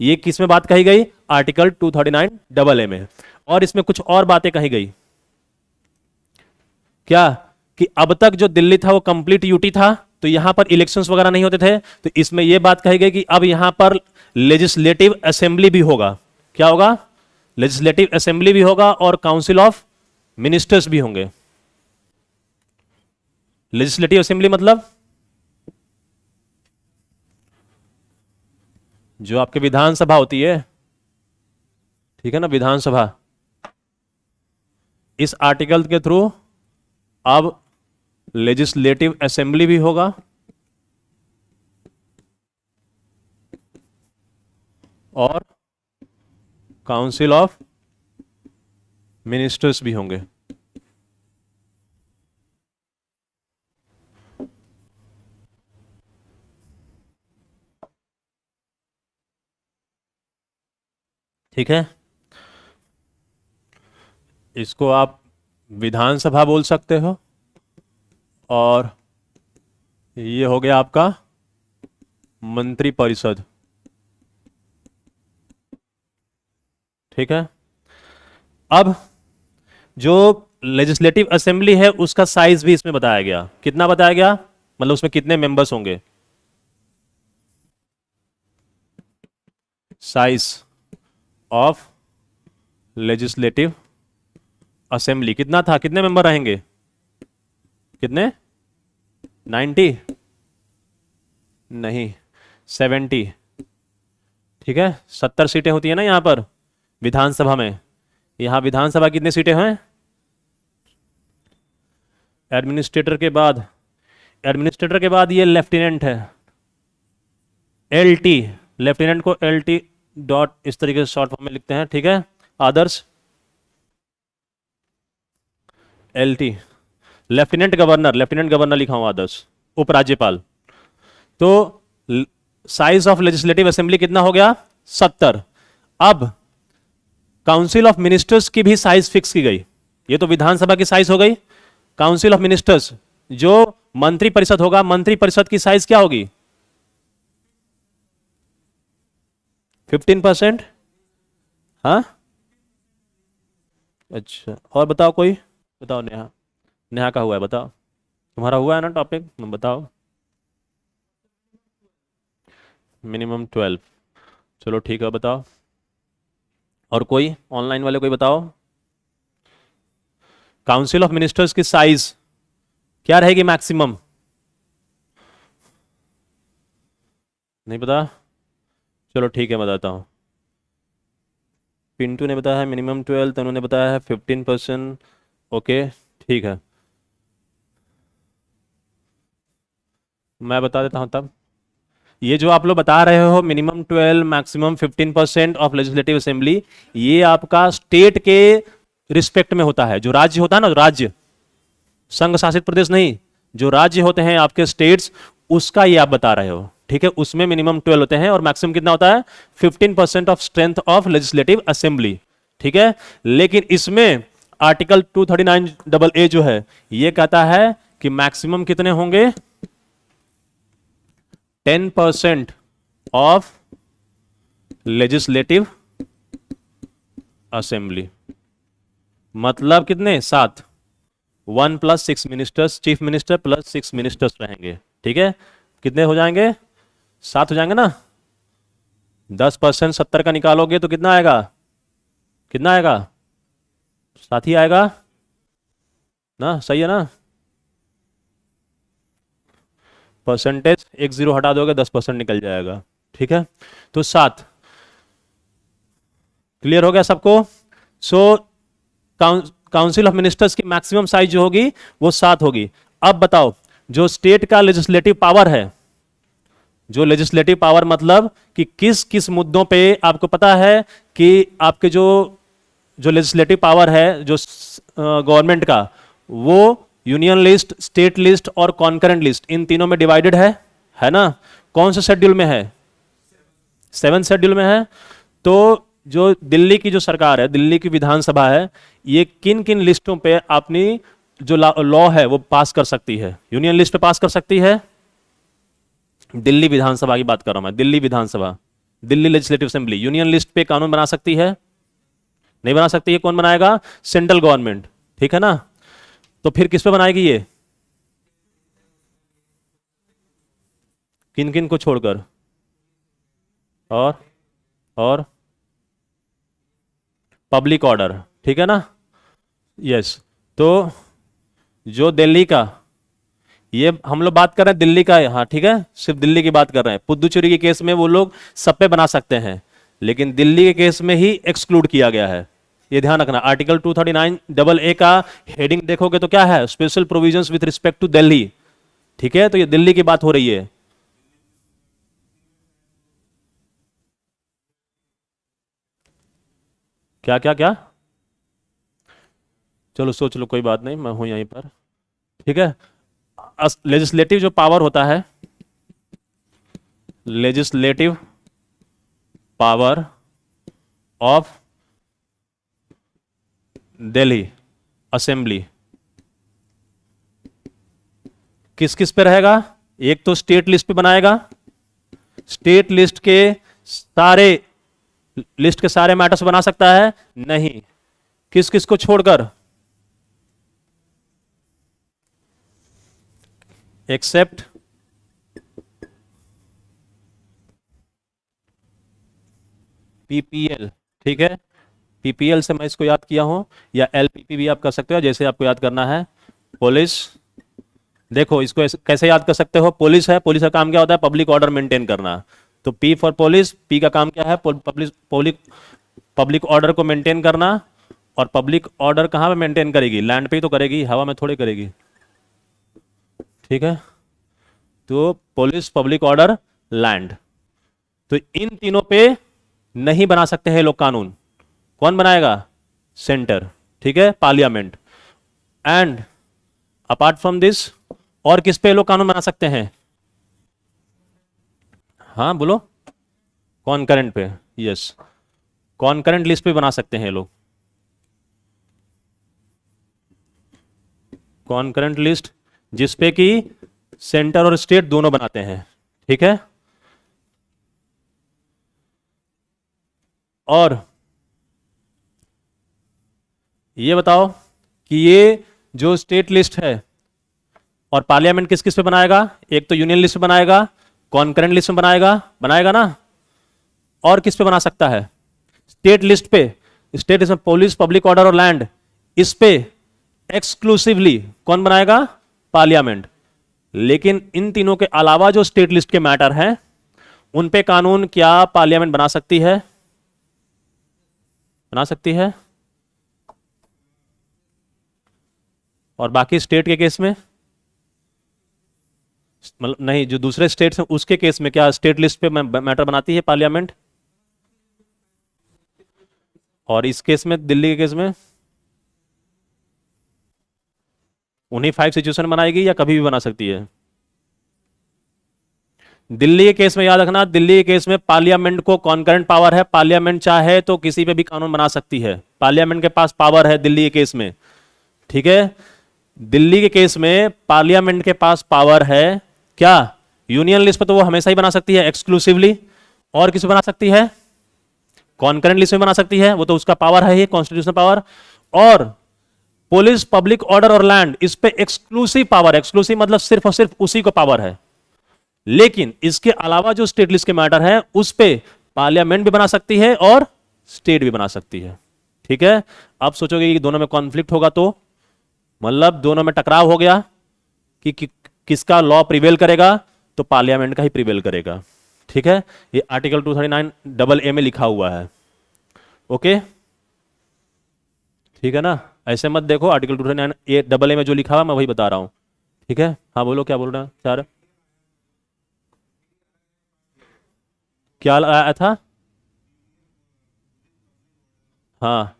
ये किस में बात कही गई, आर्टिकल 239AA में। और इसमें कुछ और बातें कही गई, क्या, कि अब तक जो दिल्ली था वो कंप्लीट यूटी था, तो यहां पर इलेक्शंस वगैरह नहीं होते थे, तो इसमें यह बात कही गई कि अब यहां पर लेजिस्लेटिव असेंबली भी होगा। क्या होगा, लेजिस्लेटिव असेंबली भी होगा, और काउंसिल ऑफ मिनिस्टर्स भी होंगे। लेजिस्लेटिव असेंबली मतलब जो आपकी विधानसभा होती है, ठीक है ना, विधानसभा। इस आर्टिकल के थ्रू अब लेजिस्लेटिव असेंबली भी होगा, और काउंसिल ऑफ मिनिस्टर्स भी होंगे, ठीक है। इसको आप विधानसभा बोल सकते हो, और ये हो गया आपका मंत्रिपरिषद, ठीक है। अब जो लेजिस्लेटिव असेंबली है उसका साइज भी इसमें बताया गया, कितना बताया गया, मतलब उसमें कितने मेंबर्स होंगे। साइज ऑफ लेजिस्लेटिव असेंबली कितना था, कितने मेंबर रहेंगे, कितने, 90 नहीं, 70, ठीक है। 70 सीटें होती है ना यहां पर विधानसभा में। यहां विधानसभा कितने सीटें हैं, एडमिनिस्ट्रेटर के बाद, एडमिनिस्ट्रेटर के बाद ये लेफ्टिनेंट है, एलटी, लेफ्टिनेंट को एलटी डॉट इस तरीके से शॉर्ट फॉर्म में लिखते हैं, ठीक है। आदर्श LT, lieutenant governor, lieutenant governor लिखा हूं आदर्श, उपराज्यपाल। तो साइज ऑफ लेजिस्लेटिव असेंबली कितना हो गया, 70। अब काउंसिल ऑफ मिनिस्टर्स की भी साइज फिक्स की गई, ये तो विधानसभा की साइज हो गई। काउंसिल ऑफ मिनिस्टर्स जो मंत्री परिषद होगा, मंत्री परिषद की साइज क्या होगी, 15%। हाँ, अच्छा, और बताओ कोई, बताओ नेहा, नेहा का हुआ है बताओ, तुम्हारा हुआ है ना टॉपिक, बताओ। मिनिमम 12। चलो ठीक है, बताओ। और कोई ऑनलाइन वाले कोई बताओ। काउंसिल ऑफ मिनिस्टर्स की साइज क्या रहेगी मैक्सिमम? नहीं पता? चलो ठीक है, बताता हूँ। पिंटू ने बताया है मिनिमम 12, तनु ने बताया है 15%। ओके, ठीक है, मैं बता देता हूँ तब। ये जो आप लोग बता रहे हो minimum 12 maximum 15% of legislative assembly, ये आपका स्टेट के रिस्पेक्ट में होता है। जो राज्य होता है ना, राज्य, संघ शासित प्रदेश नहीं, जो राज्य होते हैं आपके स्टेट्स, उसका ये आप बता रहे हो, ठीक है। उसमें मिनिमम 12 होते हैं और मैक्सिमम कितना होता है? 15% of strength of legislative assembly, ठीक है। लेकिन इसमें आर्टिकल 239 जो है ये कहता है कि मैक्सिमम कितने होंगे? 10% ऑफ लेजिस्लेटिव असेंबली, मतलब कितने? 7। 1 + 6 ministers, chief minister plus 6 ministers रहेंगे, ठीक है। कितने हो जाएंगे? 7 हो जाएंगे ना। 10% 70 का निकालोगे तो कितना आएगा? कितना आएगा? 7 ही आएगा ना, सही है ना। परसेंटेज एक जीरो हटा दोगे 10% निकल जाएगा, ठीक है। तो 7। क्लियर हो गया सबको? सो काउंसिल ऑफ मिनिस्टर्स की मैक्सिमम साइज जो होगी वो 7 होगी। अब बताओ, जो स्टेट का लेजिस्लेटिव पावर है, जो लेजिस्लेटिव पावर मतलब कि किस किस मुद्दों पे आपको पता है कि आपके जो जो लेजिस्लेटिव पावर है जो गवर्नमेंट का, वो यूनियन लिस्ट, स्टेट लिस्ट और कॉन्करेंट लिस्ट, इन तीनों में डिवाइडेड है ना। कौन से शेड्यूल में है? 7th शेड्यूल में है। तो जो दिल्ली की जो सरकार है, दिल्ली की विधानसभा है, ये किन किन लिस्टों पे अपनी जो लॉ है वो पास कर सकती है? यूनियन लिस्ट पे पास कर सकती है। दिल्ली विधानसभा की बात कर रहा हूं मैं, दिल्ली विधानसभा, Delhi legislative assembly union list पे कानून बना सकती है? नहीं बना सकती है। कौन बनाएगा? सेंट्रल गवर्नमेंट, ठीक है ना। तो फिर किस पे बनाएगी ये? किन किन को छोड़कर? और पब्लिक ऑर्डर, ठीक है ना। यस। तो जो दिल्ली का, ये हम लोग बात कर रहे हैं दिल्ली का, हाँ ठीक है, सिर्फ दिल्ली की बात कर रहे हैं। पुदुचेरी के केस में वो लोग सब पे बना सकते हैं, लेकिन दिल्ली के केस में ही एक्सक्लूड किया गया है। ये ध्यान रखना। आर्टिकल 239 का हेडिंग देखोगे तो क्या है? Special provisions with respect to Delhi, ठीक है। तो ये दिल्ली की बात हो रही है। क्या क्या क्या? चलो सोच लो, कोई बात नहीं, मैं हूं यहीं पर, ठीक है। लेजिस्लेटिव जो पावर होता है, legislative power of Delhi assembly किस किस पे रहेगा? एक तो स्टेट लिस्ट पे बनाएगा, स्टेट लिस्ट के सारे मैटर्स बना सकता है? नहीं। किस किस को छोड़कर? एक्सेप्ट पीपीएल, ठीक है। पीपीएल से मैं इसको याद किया हूं, या एलपीपी भी आप कर सकते हो, जैसे आपको याद करना है। पुलिस, देखो इसको कैसे याद कर सकते हो? पुलिस है, पुलिस का काम क्या होता है? पब्लिक ऑर्डर मेंटेन करना। तो पी फॉर पुलिस, पी का काम क्या है? पब्लिक ऑर्डर को मेंटेन करना। और पब्लिक ऑर्डर कहां पे मेंटेन करेगी? लैंड पे ही तो करेगी, हवा में थोड़ी करेगी, ठीक है। तो पुलिस, पब्लिक ऑर्डर, लैंड, तो इन तीनों पे नहीं बना सकते हैं लोग कानून। कौन बनाएगा? सेंटर, ठीक है, parliament. And apart from this, और किस पे लोग कानून बना सकते हैं? हाँ बोलो। कॉन्करेंट पे, यस, कॉन्करेंट लिस्ट पे बना सकते हैं लोग। कॉन्करेंट लिस्ट जिसपे कि सेंटर और स्टेट दोनों बनाते हैं, ठीक है। और ये बताओ कि ये जो स्टेट लिस्ट है और पार्लियामेंट किस किस पे बनाएगा? एक तो यूनियन लिस्ट बनाएगा, कॉन्करेंट लिस्ट में बनाएगा, बनाएगा ना। और किस पे बना सकता है? स्टेट लिस्ट पे, स्टेट लिस्ट में पुलिस, पब्लिक ऑर्डर और लैंड, इस पे एक्सक्लूसिवली कौन बनाएगा? पार्लियामेंट। लेकिन इन तीनों के अलावा जो स्टेट लिस्ट के मैटर हैं उन पे कानून क्या पार्लियामेंट बना सकती है? बना सकती है। और बाकी स्टेट के केस में मतलब नहीं, जो दूसरे स्टेट्स हैं उसके केस में क्या स्टेट लिस्ट पे मैटर बनाती है पार्लियामेंट? और इस केस में, दिल्ली के केस में, उन्हीं 5 सिचुएशन बनाएगी या कभी भी बना सकती है? दिल्ली के केस में याद रखना, दिल्ली के केस में पार्लियामेंट को कॉन्करेंट पावर है, पार्लियामेंट चाहे तो किसी पे भी कानून बना सकती है, पार्लियामेंट के पास पावर है दिल्ली के केस में, ठीक है। दिल्ली के केस में पार्लियामेंट के पास पावर है क्या? यूनियन लिस्ट पर तो वो हमेशा ही बना सकती है एक्सक्लूसिवली, और किस पे बना सकती है? कॉन्करेंट लिस्ट में बना सकती है, वो तो उसका पावर है ही, कॉन्स्टिट्यूशनल पावर। और पुलिस, पब्लिक ऑर्डर और लैंड, इस पे एक्सक्लूसिव पावर, एक्सक्लूसिव मतलब सिर्फ और सिर्फ उसी को पावर है। लेकिन इसके अलावा जो स्टेट लिस्ट के मैटर है उस पे पार्लियामेंट भी बना सकती है और स्टेट भी बना सकती है, ठीक है। अब सोचोगे कि दोनों में कॉन्फ्लिक्ट होगा तो मतलब दोनों में टकराव हो गया कि किसका लॉ प्रिवेल करेगा, तो पार्लियामेंट का ही प्रिवेल करेगा, ठीक है। ये आर्टिकल 239 डबल ए में लिखा हुआ है, ओके, ठीक है ना। ऐसे मत देखो, आर्टिकल 239 ए डबल ए में जो लिखा हुआ मैं वही बता रहा हूं, ठीक है। हाँ बोलो, क्या बोल रहे हैं सर? क्या आया था? हाँ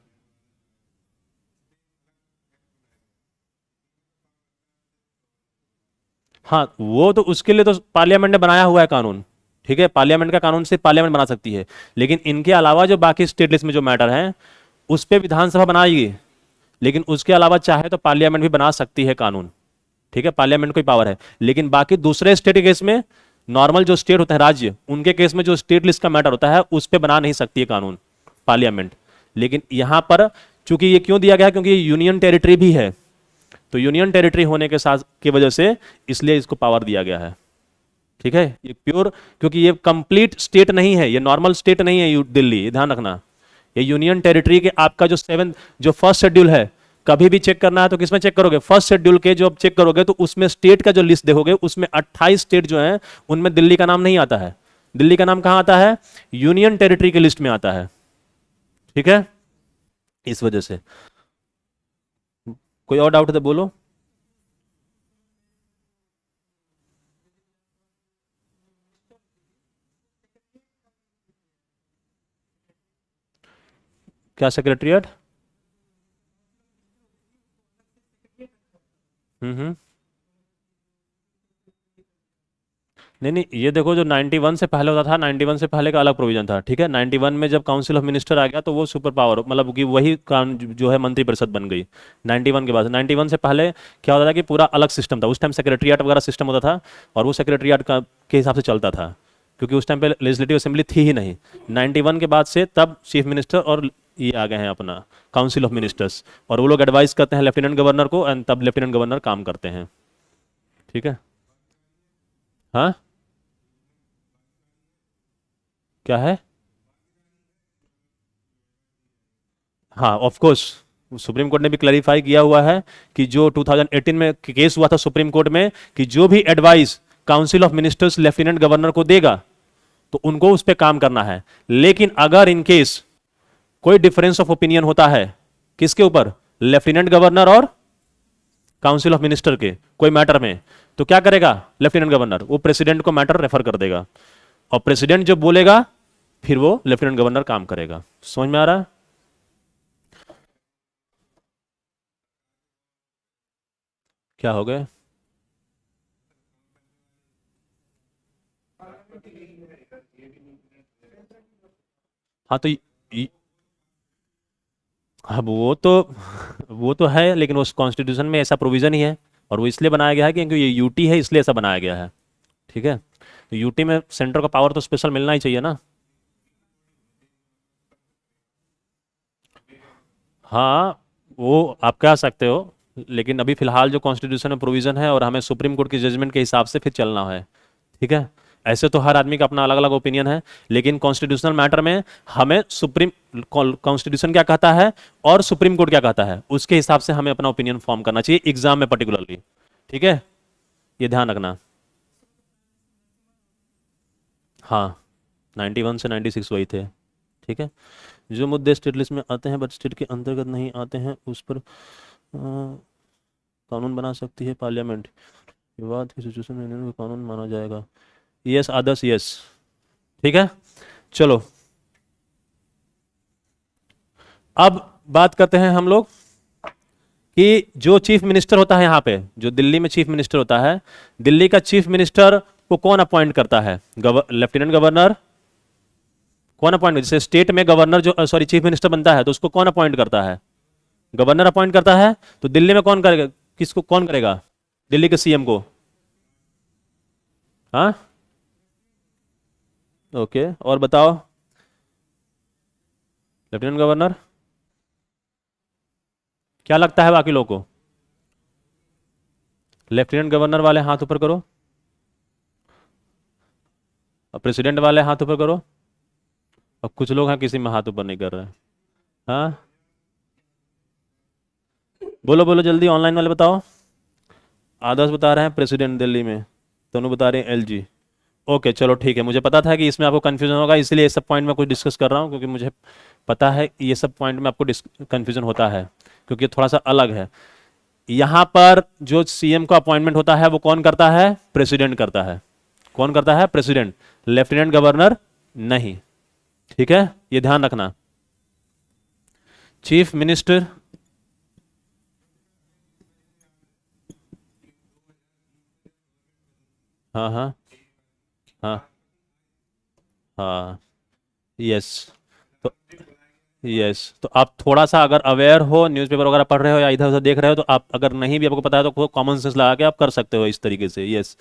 हाँ, वो तो उसके लिए तो पार्लियामेंट ने बनाया हुआ है कानून, ठीक है। पार्लियामेंट का कानून सिर्फ पार्लियामेंट बना सकती है, लेकिन इनके अलावा जो बाकी स्टेट लिस्ट में जो मैटर हैं उस पे विधानसभा बनाएगी, लेकिन उसके अलावा चाहे तो पार्लियामेंट भी बना सकती है कानून, ठीक है। पार्लियामेंट को ही पावर है, लेकिन बाकी दूसरे स्टेट के केस में, नॉर्मल जो स्टेट होते हैं राज्य, उनके केस में जो स्टेट लिस्ट का मैटर होता है उस पर बना नहीं सकती है कानून पार्लियामेंट। लेकिन यहां पर चूंकि ये क्यों दिया गया, क्योंकि ये यूनियन टेरिटरी भी है, तो यूनियन टेरिटरी होने के साथ की वजह से इसलिए इसको पावर दिया गया है, ठीक है। ये प्योर, क्योंकि ये कंप्लीट स्टेट नहीं है, ये नॉर्मल स्टेट नहीं है दिल्ली, ये ध्यान रखना। ये यूनियन टेरिटरी के आपका जो जो फर्स्ट शेड्यूल है, कभी भी चेक करना है तो किसमें चेक करोगे? फर्स्ट शेड्यूल के जो अब चेक करोगे तो उसमें स्टेट का जो लिस्ट देखोगे उसमें 28 स्टेट जो है उनमें दिल्ली का नाम नहीं आता है। दिल्ली का नाम कहां आता है? यूनियन टेरिटरी के लिस्ट में आता है, ठीक है। इस वजह से कोई और डाउट है तो बोलो। क्या सेक्रेटरीट? हम्म। नहीं नहीं, ये देखो जो 91 से पहले होता था, 91 से पहले का अलग प्रोविजन था, ठीक है। 91 में जब काउंसिल ऑफ मिनिस्टर आ गया तो वो सुपर पावर, मतलब कि वही कानून जो है मंत्रिपरिषद बन गई 91 के बाद। 91 से पहले क्या होता था कि पूरा अलग सिस्टम था, उस टाइम सेक्रेटरीट वगैरह सिस्टम होता था, और वो सेक्रेटरीट का के हिसाब से चलता था, क्योंकि उस टाइम पे लेजिस्लेटिव असेंबली थी ही नहीं। 91 के बाद से तब चीफ मिनिस्टर और ये आ गए हैं अपना काउंसिल ऑफ मिनिस्टर्स, और वो लोग एडवाइस करते हैं लेफ्टिनेंट गवर्नर को, एंड तब लेफ्टिनेंट गवर्नर काम करते हैं, ठीक है। हाँ, क्या है? हाँ ऑफ कोर्स, सुप्रीम कोर्ट ने भी क्लैरिफाई किया हुआ है कि जो 2018 में केस हुआ था सुप्रीम कोर्ट में, कि जो भी advice council of ministers lieutenant governor को देगा तो उनको उस पर काम करना है। लेकिन अगर इन केस कोई डिफरेंस ऑफ ओपिनियन होता है, किसके ऊपर? लेफ्टिनेंट गवर्नर और काउंसिल ऑफ मिनिस्टर के कोई मैटर में, तो क्या करेगा लेफ्टिनेंट गवर्नर? वो प्रेसिडेंट को मैटर रेफर कर देगा, और प्रेसिडेंट जो बोलेगा फिर वो लेफ्टिनेंट गवर्नर काम करेगा। समझ में आ रहा है? क्या हो गया? हाँ तो अब वो तो है, लेकिन उस कॉन्स्टिट्यूशन में ऐसा प्रोविजन ही है, और वो इसलिए बनाया गया है क्योंकि ये यूटी है, इसलिए ऐसा बनाया गया है, ठीक है। तो यूटी में सेंटर का पावर तो स्पेशल मिलना ही चाहिए ना। हाँ, वो आप कह सकते हो, लेकिन अभी फिलहाल जो कॉन्स्टिट्यूशन में प्रोविजन है, और हमें सुप्रीम कोर्ट की जजमेंट के हिसाब से फिर चलना है, ठीक है। ऐसे तो हर आदमी का अपना अलग अलग ओपिनियन है, लेकिन कॉन्स्टिट्यूशनल मैटर में हमें सुप्रीम कॉन्स्टिट्यूशन क्या कहता है और सुप्रीम कोर्ट क्या कहता है उसके हिसाब से हमें अपना ओपिनियन फॉर्म करना चाहिए एग्जाम में पर्टिकुलरली। ठीक है, ये ध्यान रखना। हाँ, 91 से 96 वही थे। ठीक है, जो मुद्दे स्टेट लिस्ट में आते हैं बट स्टेट के अंतर्गत नहीं आते हैं उस पर कानून बना सकती है पार्लियामेंट। विवाद की सिचुएशन में इन्हें कानून माना जाएगा। Yes Adarsh, yes. ठीक है, चलो अब बात करते हैं हम लोग कि जो चीफ मिनिस्टर होता है यहाँ पे, जो दिल्ली में चीफ मिनिस्टर होता है, दिल्ली का चीफ मिनिस्टर को कौन अपॉइंट करता है? Lieutenant governor. कौन अपॉइंट, जैसे स्टेट में गवर्नर जो सॉरी चीफ मिनिस्टर बनता है तो उसको कौन अपॉइंट करता है? गवर्नर अपॉइंट करता है। तो दिल्ली में कौन करेगा, किसको कौन करेगा? दिल्ली के सीएम को। हाँ, ओके, और बताओ। Lieutenant governor. क्या लगता है बाकी लोगों को? लेफ्टिनेंट गवर्नर वाले हाथ ऊपर करो, और प्रेसिडेंट वाले हाथ ऊपर करो। और कुछ लोग हैं किसी में हाथ ऊपर नहीं कर रहे हैं। हाँ, बोलो बोलो जल्दी, ऑनलाइन वाले बताओ। आदर्श बता रहे हैं प्रेसिडेंट दिल्ली में, दोनों बता रहे हैं एलजी। ओके चलो ठीक है, मुझे पता था कि इसमें आपको कंफ्यूजन होगा, इसलिए ये सब पॉइंट मैं कुछ डिस्कस कर रहा हूँ, क्योंकि मुझे पता है ये सब पॉइंट में आपको कंफ्यूजन होता है, क्योंकि ये थोड़ा सा अलग है। यहाँ पर जो सीएम का अपॉइंटमेंट होता है वो कौन करता है? प्रेसिडेंट करता है। कौन करता है? प्रेसिडेंट, लेफ्टिनेंट गवर्नर नहीं। ठीक है, ये ध्यान रखना। चीफ मिनिस्टर, हाँ हाँ हाँ हाँ, यस। तो यस, तो आप थोड़ा सा अगर अवेयर हो, न्यूज़पेपर वगैरह पढ़ रहे हो या इधर उधर देख रहे हो, तो आप अगर नहीं भी आपको पता है तो कॉमन सेंस लगा के आप कर सकते हो इस तरीके से। यस,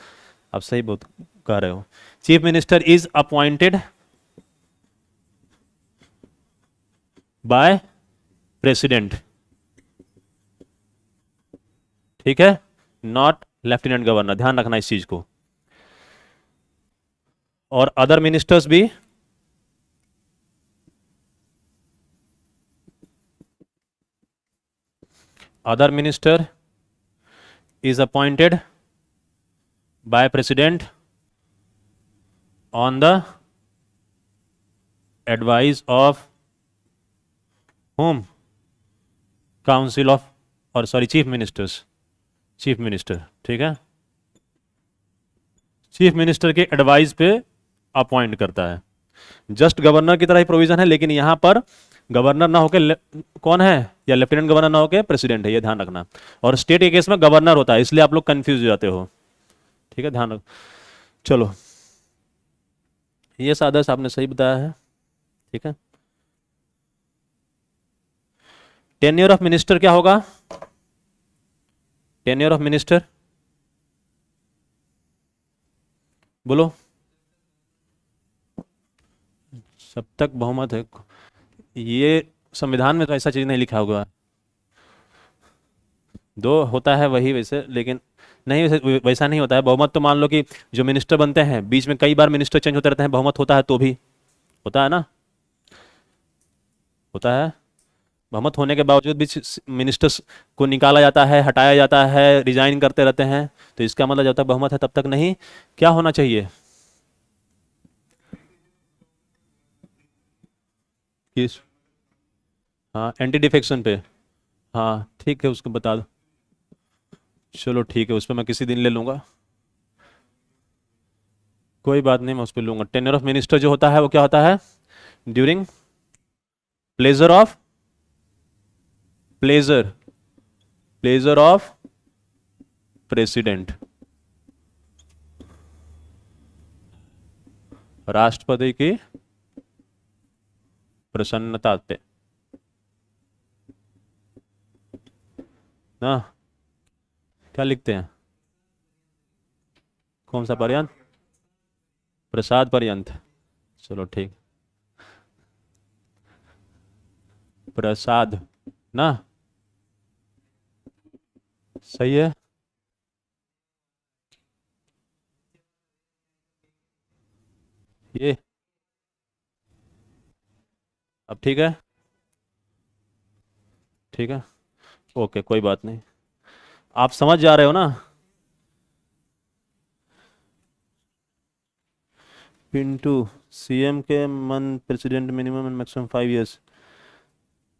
आप सही बहुत कह रहे हो। Chief minister is appointed by president. ठीक है, नॉट लेफ्टिनेंट गवर्नर, ध्यान रखना इस चीज को। और अदर मिनिस्टर्स भी other minister is appointed by president on the advice of whom? Council of, और sorry chief ministers, chief minister. ठीक है, चीफ मिनिस्टर के एडवाइस पे अपॉइंट करता है। जस्ट गवर्नर की तरह ही प्रोविजन है, लेकिन यहां पर गवर्नर ना होके कौन है, या लेफ्टिनेंट गवर्नर ना होके प्रेसिडेंट है, ये ध्यान रखना। और स्टेट के केस में गवर्नर होता है, इसलिए आप लोग कंफ्यूज हो जाते हो। ठीक है, ध्यान रख। चलो, ये आदर्श आपने सही बताया है। ठीक है, टेन्योर ऑफ मिनिस्टर क्या होगा? टेन्योर ऑफ मिनिस्टर बोलो। जब तक बहुमत है, ये संविधान में तो ऐसा चीज नहीं लिखा हुआ है। दो होता है वही वैसे, लेकिन नहीं, वैसे वैसा नहीं होता है। बहुमत तो मान लो कि जो मिनिस्टर बनते हैं बीच में कई बार मिनिस्टर चेंज होते रहते हैं, बहुमत होता है तो भी होता है ना, होता है। बहुमत होने के बावजूद भी मिनिस्टर्स को निकाला जाता है, हटाया जाता है, रिजाइन करते रहते हैं, तो इसका मतलब जब तक बहुमत है तब तक नहीं। क्या होना चाहिए? किस? हाँ, एंटी डिफेक्शन पे। हाँ ठीक है, उसको बता दो। चलो ठीक है, उस पर मैं किसी दिन ले लूंगा, कोई बात नहीं, मैं उस पर लूंगा। टेन्योर ऑफ मिनिस्टर जो होता है वो क्या होता है? During pleasure of, pleasure, pleasure of president, राष्ट्रपति की प्रसन्नता पे ना। क्या लिखते हैं? कौन सा पर्यंत? प्रसाद पर्यंत। चलो ठीक, प्रसाद ना, सही है। ये अब ठीक है? ठीक है, ओके, कोई बात नहीं। आप समझ जा रहे हो ना? पिंटू, सीएम के मन president minimum and maximum 5 years.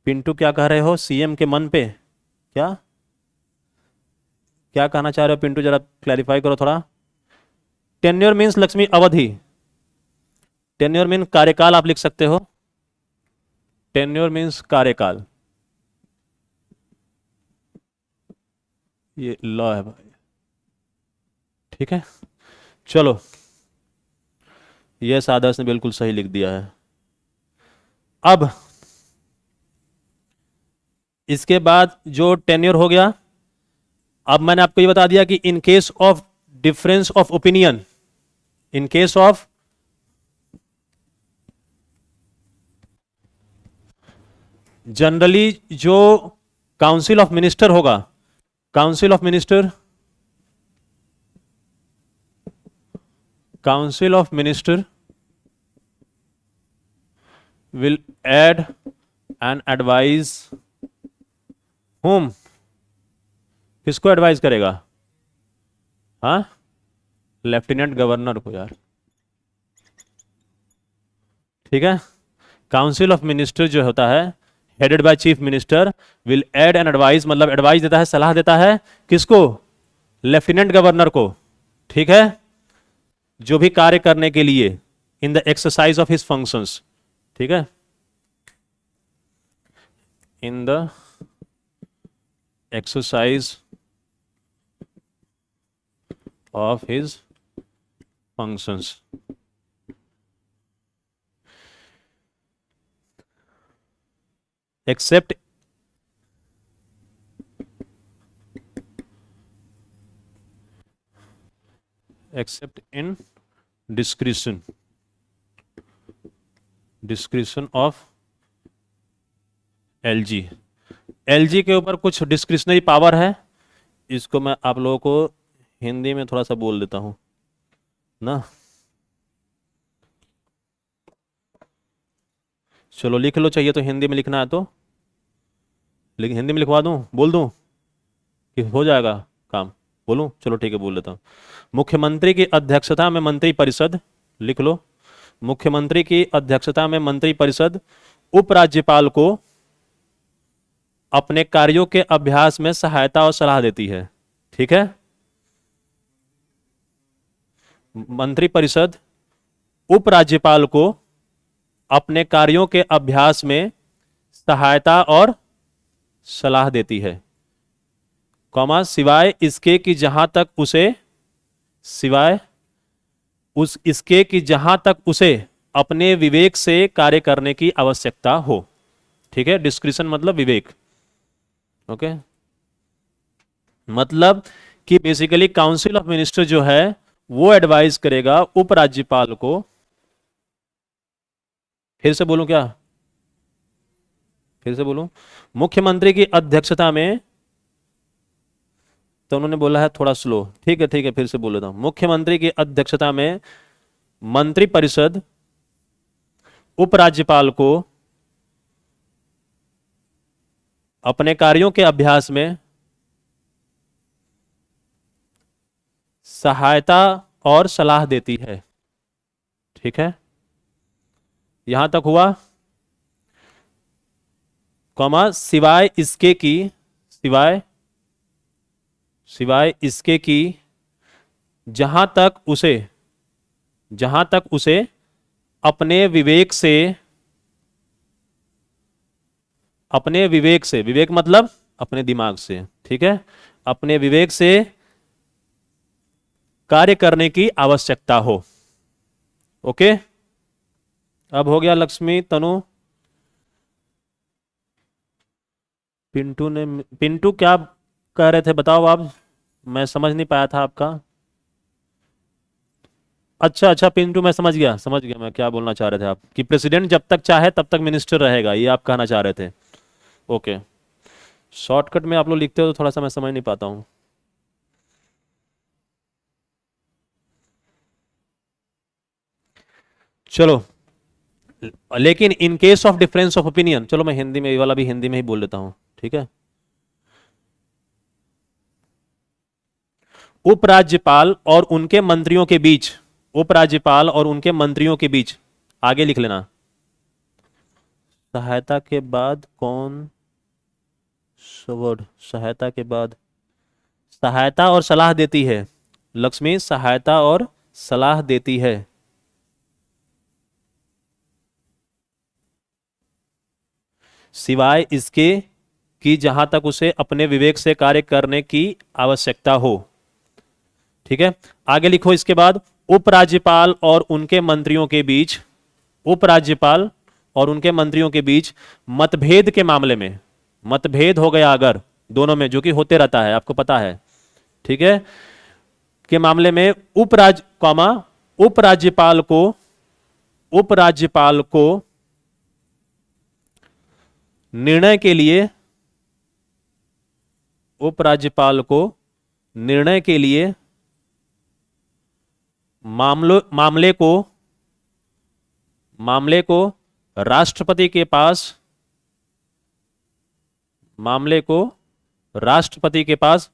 Pintu क्या कह रहे हो सीएम के मन पे? क्या क्या कहना चाह रहे हो पिंटू, जरा क्लैरिफाई करो थोड़ा। टेन्योर मीन्स लक्ष्मी अवधि। टेन्योर मीन कार्यकाल आप लिख सकते हो। टेन्योर मीन्स कार्यकाल, ये लॉ है भाई। ठीक है, चलो, यस आदर्श ने बिल्कुल सही लिख दिया है। अब इसके बाद जो टेन्योर हो गया, अब मैंने आपको ये बता दिया कि in case of difference of opinion, in case of generally जो काउंसिल ऑफ मिनिस्टर होगा, council of minister, council of minister will add and advise whom? किसको एडवाइस करेगा? हाँ, लेफ्टिनेंट गवर्नर को यार। ठीक है, काउंसिल ऑफ मिनिस्टर जो होता है headed by chief minister will aid and advise, मतलब एडवाइस देता है, सलाह देता है, किसको? लेफ्टिनेंट गवर्नर को। ठीक है, जो भी कार्य करने के लिए in the exercise of his functions. ठीक है, in the exercise of his functions. Accept in discretion, discretion of LG. LG के ऊपर कुछ डिस्क्रिशनरी पावर है, इसको मैं आप लोगों को हिंदी में थोड़ा सा बोल देता हूं ना। चलो लिख लो, चाहिए तो हिंदी में लिखना है तो, लेकिन हिंदी में लिखवा दूं, बोल दूं कि हो जाएगा काम? बोलूं? चलो ठीक है, बोल लेता हूं। मुख्यमंत्री की अध्यक्षता में मंत्री परिषद, लिख लो, मुख्यमंत्री की अध्यक्षता में मंत्री परिषद उपराज्यपाल को अपने कार्यों के अभ्यास में सहायता और सलाह देती है। ठीक है, मंत्री परिषद उपराज्यपाल को अपने कार्यों के अभ्यास में सहायता और सलाह देती है, कॉमा, सिवाय इसके कि जहां तक उसे, सिवाय उस इसके कि जहां तक उसे अपने विवेक से कार्य करने की आवश्यकता हो। ठीक है, डिस्क्रिशन मतलब विवेक। ओके, मतलब कि बेसिकली काउंसिल ऑफ मिनिस्टर जो है वो एडवाइस करेगा उपराज्यपाल को। फिर से बोलूं क्या? फिर से बोलूं? मुख्यमंत्री की अध्यक्षता में, तो उन्होंने बोला है थोड़ा स्लो, ठीक है ठीक है, फिर से बोल देता हूं। मुख्यमंत्री की अध्यक्षता में मंत्री परिषद उपराज्यपाल को अपने कार्यों के अभ्यास में सहायता और सलाह देती है। ठीक है, यहां तक हुआ, कॉमा, सिवाय इसके कि, सिवाय, सिवाय इसके कि जहां तक उसे, जहां तक उसे अपने विवेक से, अपने विवेक से, विवेक मतलब अपने दिमाग से, ठीक है, अपने विवेक से कार्य करने की आवश्यकता हो। ओके, अब हो गया लक्ष्मी, तनु, पिंटू ने, पिंटू क्या कह रहे थे बताओ आप, मैं समझ नहीं पाया था आपका। अच्छा अच्छा पिंटू, मैं समझ गया मैं क्या बोलना चाह रहे थे आप, कि प्रेसिडेंट जब तक चाहे तब तक मिनिस्टर रहेगा, ये आप कहना चाह रहे थे। ओके, शॉर्टकट में आप लोग लिखते हो तो थोड़ा सा मैं समझ नहीं पाता हूँ। चलो, लेकिन इन case of difference of opinion, चलो मैं हिंदी में ये वाला भी हिंदी में ही बोल देता हूं, ठीक है। उपराज्यपाल और उनके मंत्रियों के बीच, उपराज्यपाल और उनके मंत्रियों के बीच, आगे लिख लेना, सहायता के बाद कौन सा वर्ड, सहायता के बाद, सहायता और सलाह देती है, लक्ष्मी सहायता और सलाह देती है, सिवाय इसके कि जहां तक उसे अपने विवेक से कार्य करने की आवश्यकता हो। ठीक है, आगे लिखो इसके बाद, उपराज्यपाल और उनके मंत्रियों के बीच, उपराज्यपाल और उनके मंत्रियों के बीच मतभेद के मामले में, मतभेद हो गया अगर दोनों में, जो कि होते रहता है आपको पता है, ठीक है, के मामले में उपराज्यपाल को, उपराज्यपाल को निर्णय के लिए, उपराज्यपाल को निर्णय के लिए मामले को राष्ट्रपति के पास, मामले को राष्ट्रपति के पास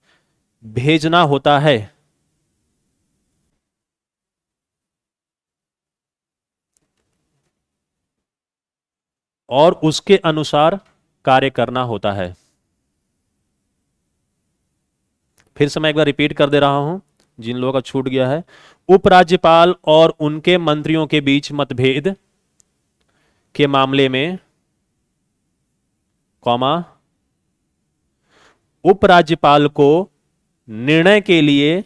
भेजना होता है। और उसके अनुसार कार्य करना होता है। फिर से मैं एक बार रिपीट कर दे रहा हूं जिन लोगों का छूट गया है। उपराज्यपाल और उनके मंत्रियों के बीच मतभेद के मामले में, कॉमा, उपराज्यपाल को निर्णय के लिए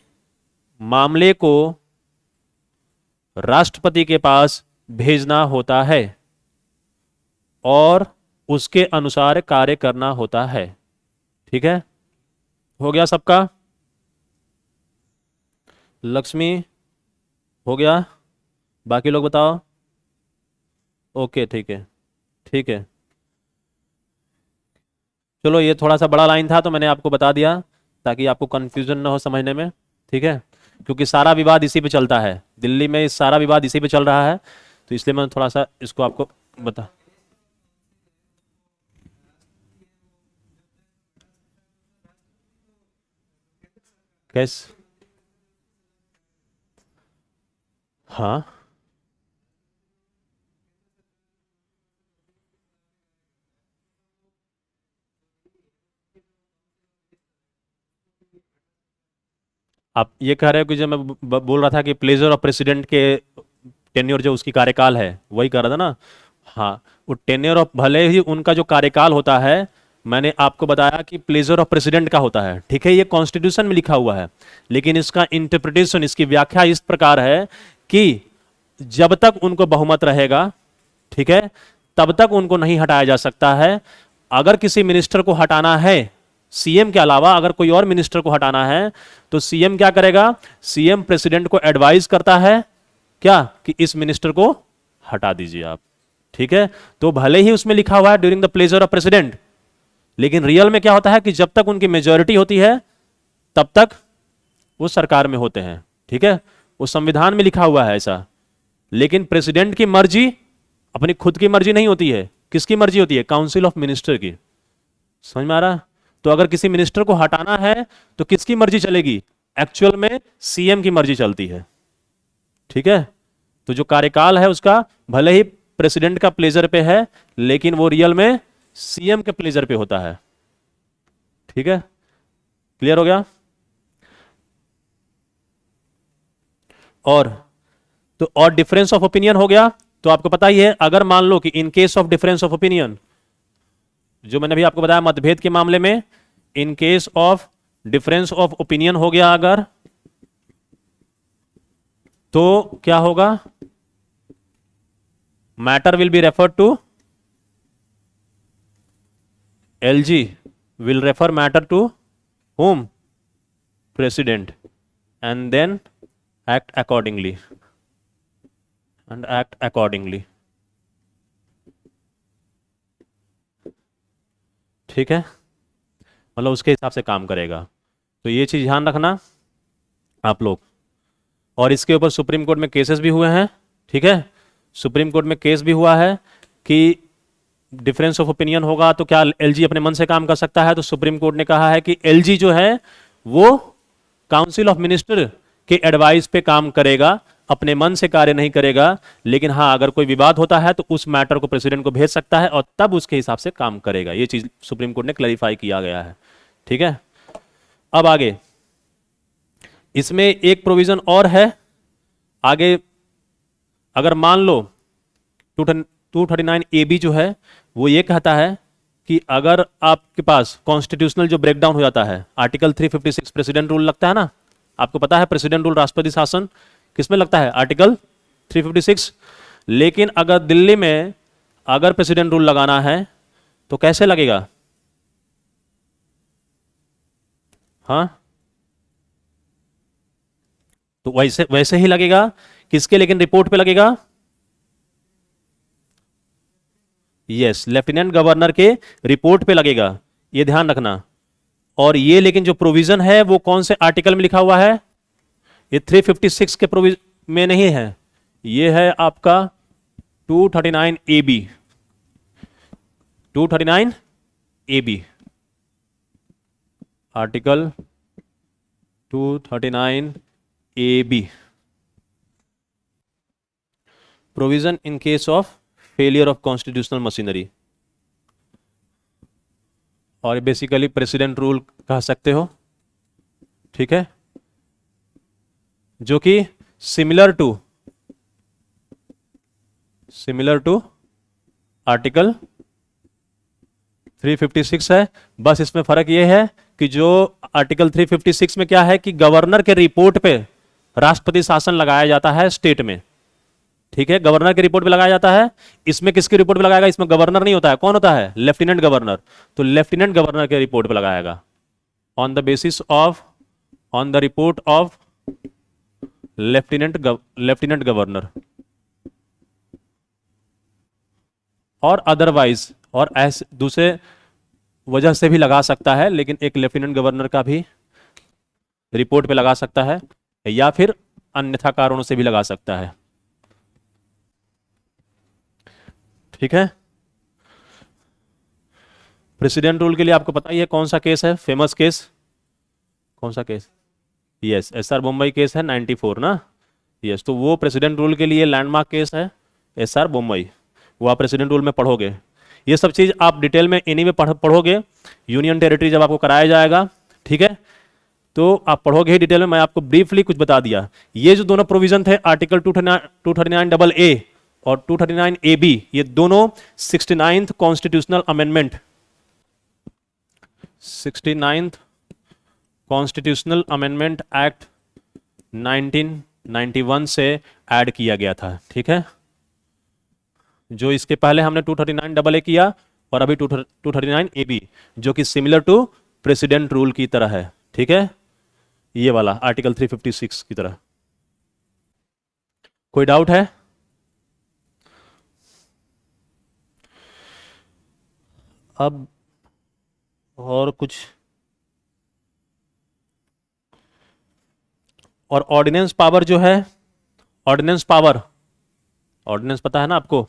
मामले को राष्ट्रपति के पास भेजना होता है और उसके अनुसार कार्य करना होता है। ठीक है, हो गया सबका? लक्ष्मी हो गया? बाकी लोग बताओ। ओके, ठीक है, ठीक है। चलो, ये थोड़ा सा बड़ा लाइन था तो मैंने आपको बता दिया ताकि आपको कंफ्यूजन ना हो समझने में, ठीक है, क्योंकि सारा विवाद इसी पे चलता है, दिल्ली में सारा विवाद इसी पे चल रहा है, तो इसलिए मैं थोड़ा सा इसको आपको बता। कैसे? हाँ, आप ये कह रहे हो कि जब मैं बोल रहा था कि प्लेजर ऑफ प्रेसिडेंट के टेन्योर जो उसकी कार्यकाल है वही कह रहा था ना? हाँ, वो टेन्योर ऑफ, भले ही उनका जो कार्यकाल होता है, मैंने आपको बताया कि प्लेजर ऑफ प्रेसिडेंट का होता है, ठीक है, ये कॉन्स्टिट्यूशन में लिखा हुआ है, लेकिन इसका इंटरप्रिटेशन, इसकी व्याख्या इस प्रकार है कि जब तक उनको बहुमत रहेगा, ठीक है, तब तक उनको नहीं हटाया जा सकता है। अगर किसी मिनिस्टर को हटाना है, सीएम के अलावा अगर कोई और मिनिस्टर को हटाना है, तो सीएम क्या करेगा? सीएम प्रेसिडेंट को एडवाइस करता है क्या कि इस मिनिस्टर को हटा दीजिए आप, ठीक है। तो भले ही उसमें लिखा हुआ है during the pleasure of president, लेकिन रियल में क्या होता है कि जब तक उनकी मेजॉरिटी होती है तब तक वो सरकार में होते हैं, ठीक है, वो संविधान में लिखा हुआ है ऐसा। लेकिन प्रेसिडेंट की मर्जी अपनी खुद की मर्जी नहीं होती है, किसकी मर्जी होती है? काउंसिल ऑफ मिनिस्टर की। समझ में आ रहा? तो अगर किसी मिनिस्टर को हटाना है तो किसकी मर्जी चलेगी? एक्चुअल में सीएम की मर्जी चलती है, ठीक है। तो जो कार्यकाल है उसका भले ही प्रेसिडेंट का प्लेजर पे है, लेकिन वो रियल में सीएम के प्लेजर पे होता है, ठीक है। क्लियर हो गया? और डिफरेंस ऑफ ओपिनियन हो गया। तो आपको पता ही है, अगर मान लो कि in case of difference of opinion, जो मैंने भी आपको बताया मतभेद के मामले में, in case of difference of opinion हो गया अगर, तो क्या होगा? Matter will be refer to, LG will refer matter to whom? President, and then act accordingly, and act accordingly, ठीक है, मतलब उसके हिसाब से काम करेगा। तो ये चीज ध्यान रखना आप लोग। और इसके ऊपर सुप्रीम कोर्ट में केसेस भी हुए हैं, ठीक है। सुप्रीम कोर्ट में केस भी हुआ है कि डिफरेंस ऑफ ओपिनियन होगा तो क्या एलजी अपने मन से काम कर सकता है, तो सुप्रीम कोर्ट ने कहा है कि एलजी जो है वो काउंसिल ऑफ मिनिस्टर के एडवाइस पे काम करेगा, अपने मन से कार्य नहीं करेगा। लेकिन हाँ, अगर कोई विवाद होता है तो उस मैटर को प्रेसिडेंट को भेज सकता है और तब उसके हिसाब से काम करेगा। ये चीज सुप्रीम कोर्ट ने क्लैरिफाई किया गया है। ठीक है, अब आगे इसमें एक प्रोविजन और है आगे। अगर मान लो 239 AB जो है वो ये कहता है कि अगर आपके पास कॉन्स्टिट्यूशनल जो ब्रेकडाउन हो जाता है, आर्टिकल 356 प्रेसिडेंट रूल लगता है ना, आपको पता है प्रेसिडेंट रूल राष्ट्रपति शासन किसमें लगता है, आर्टिकल 356। लेकिन अगर दिल्ली में अगर प्रेसिडेंट रूल लगाना है तो कैसे लगेगा? हाँ, तो वैसे वैसे ही लगेगा। किसके लेकिन रिपोर्ट पे लगेगा? यस, लेफ्टिनेंट गवर्नर के रिपोर्ट पे लगेगा, ये ध्यान रखना। और ये लेकिन जो प्रोविजन है वो कौन से आर्टिकल में लिखा हुआ है? ये 356 के प्रोविजन में नहीं है, ये है आपका 239 AB, 239 AB, article 239 AB, provision in case of failure of constitutional machinery. और बेसिकली प्रेसिडेंट रूल कह सकते हो, ठीक है, जो कि सिमिलर टू आर्टिकल 356 है। बस इसमें फर्क यह है कि जो आर्टिकल 356 में क्या है कि गवर्नर के रिपोर्ट पे राष्ट्रपति शासन लगाया जाता है स्टेट में। ठीक है, गवर्नर के रिपोर्ट पे लगाया जाता है। इसमें किसकी रिपोर्ट पे लगाएगा? इसमें गवर्नर नहीं होता है, कौन होता है? Lieutenant governor. तो लेफ्टिनेंट गवर्नर के रिपोर्ट पे लगाएगा on the basis of, on the report of lieutenant governor. और अदरवाइज और ऐसे दूसरे वजह से भी लगा सकता है, लेकिन एक लेफ्टिनेंट गवर्नर का भी रिपोर्ट पे लगा सकता है, या फिर अन्यथा कारणों से भी लगा सकता है। ठीक है, प्रेसिडेंट रूल के लिए आपको पता ही है कौन सा केस है फेमस केस, कौन सा case? Yes, SR Bombay case है 94 ना। यस, तो वो प्रेसिडेंट रूल के लिए लैंडमार्क केस है SR बम्बई, वो आप प्रेसिडेंट रूल में पढ़ोगे। ये सब चीज आप डिटेल में एनी में पढ़ोगे, यूनियन टेरिटरी जब आपको कराया जाएगा, ठीक है, तो आप पढ़ोगे ही डिटेल में। मैं आपको ब्रीफली कुछ बता दिया। ये जो दोनों प्रोविजन थे आर्टिकल 239 AA और 239 AB, ये दोनों 69th constitutional amendment, 69th constitutional amendment act 1991 से ऐड किया गया था। ठीक है, जो इसके पहले हमने 239 AA किया और अभी 239 AB, जो कि सिमिलर टू प्रेसिडेंट रूल की तरह है। ठीक है, ये वाला आर्टिकल 356 की तरह। कोई डाउट है? अब और कुछ, और ऑर्डिनेंस पावर जो है, ऑर्डिनेंस पावर, ऑर्डिनेंस पता है ना आपको?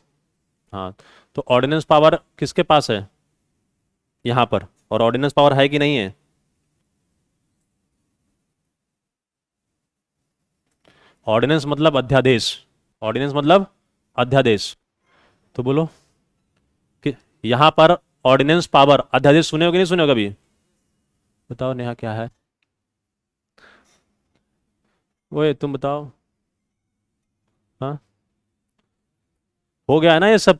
हाँ, तो ऑर्डिनेंस पावर किसके पास है यहां पर? और ऑर्डिनेंस पावर है कि नहीं है? ऑर्डिनेंस मतलब अध्यादेश, ऑर्डिनेंस मतलब अध्यादेश। तो बोलो कि यहां पर ऑर्डिनेंस पावर, अध्यादेश सुने हो कि नहीं सुने हो कभी? बताओ नेहा, क्या है? वो तुम बताओ। हाँ, हो गया है ना ये सब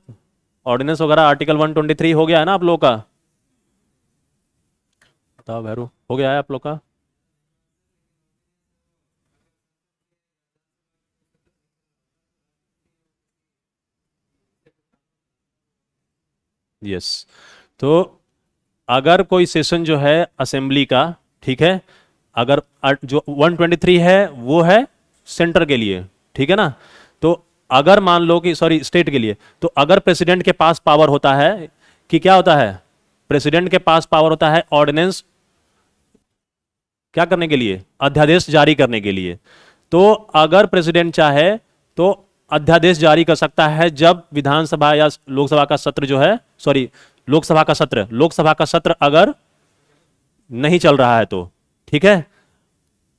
ऑर्डिनेंस वगैरह, आर्टिकल 123 हो गया है ना आप लोग का? बताओ भैरू, हो गया है आप लोग का? यस, तो अगर कोई सेशन जो है असेंबली का, ठीक है, अगर जो 123 है वो है सेंटर के लिए, ठीक है ना, तो अगर मान लो कि, सॉरी, स्टेट के लिए, तो अगर प्रेसिडेंट के पास पावर होता है कि क्या होता है? प्रेसिडेंट के पास पावर होता है ऑर्डिनेंस क्या करने के लिए? अध्यादेश जारी करने के लिए। तो अगर प्रेसिडेंट चाहे तो अध्यादेश जारी कर सकता है जब विधानसभा या लोकसभा का सत्र जो है, सॉरी, लोकसभा का सत्र अगर नहीं चल रहा है तो, ठीक है।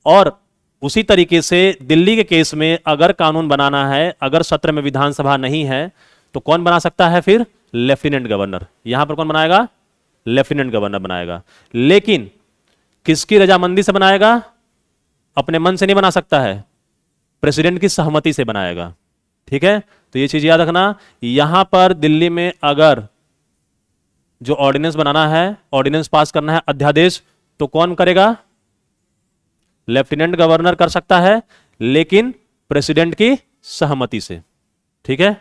और उसी तरीके से दिल्ली के केस में अगर कानून बनाना है, अगर सत्र में विधानसभा नहीं है, तो कौन बना सकता है फिर? Lieutenant governor. यहां पर कौन बनाएगा? लेफ्टिनेंट गवर्नर बनाएगा। लेकिन किसकी रजामंदी से बनाएगा? अपने मन से नहीं बना सकता है, प्रेसिडेंट की सहमति से बनाएगा, ठीक है। तो ये चीज याद रखना, यहां पर दिल्ली में अगर जो ऑर्डिनेंस बनाना है, ऑर्डिनेंस पास करना है, अध्यादेश, तो कौन करेगा? लेफ्टिनेंट गवर्नर कर सकता है, लेकिन प्रेसिडेंट की सहमति से, ठीक है।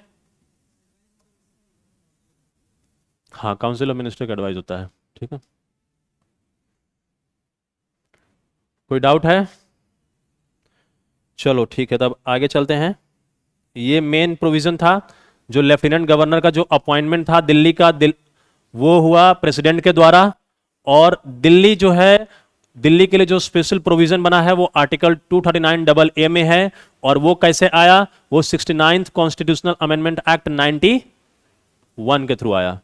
हाँ, काउंसिल ऑफ मिनिस्टर का एडवाइस होता है, ठीक है। कोई डाउट है? चलो ठीक है, तब आगे चलते हैं। ये मेन प्रोविजन था, जो लेफ्टिनेंट गवर्नर का जो अपॉइंटमेंट था दिल्ली का, वो हुआ प्रेसिडेंट के द्वारा। और दिल्ली जो है, दिल्ली के लिए जो स्पेशल प्रोविजन बना है वो आर्टिकल 239AA में है। और वो कैसे आया? वो 69th कॉन्स्टिट्यूशनल अमेंडमेंट एक्ट 91 के थ्रू आया,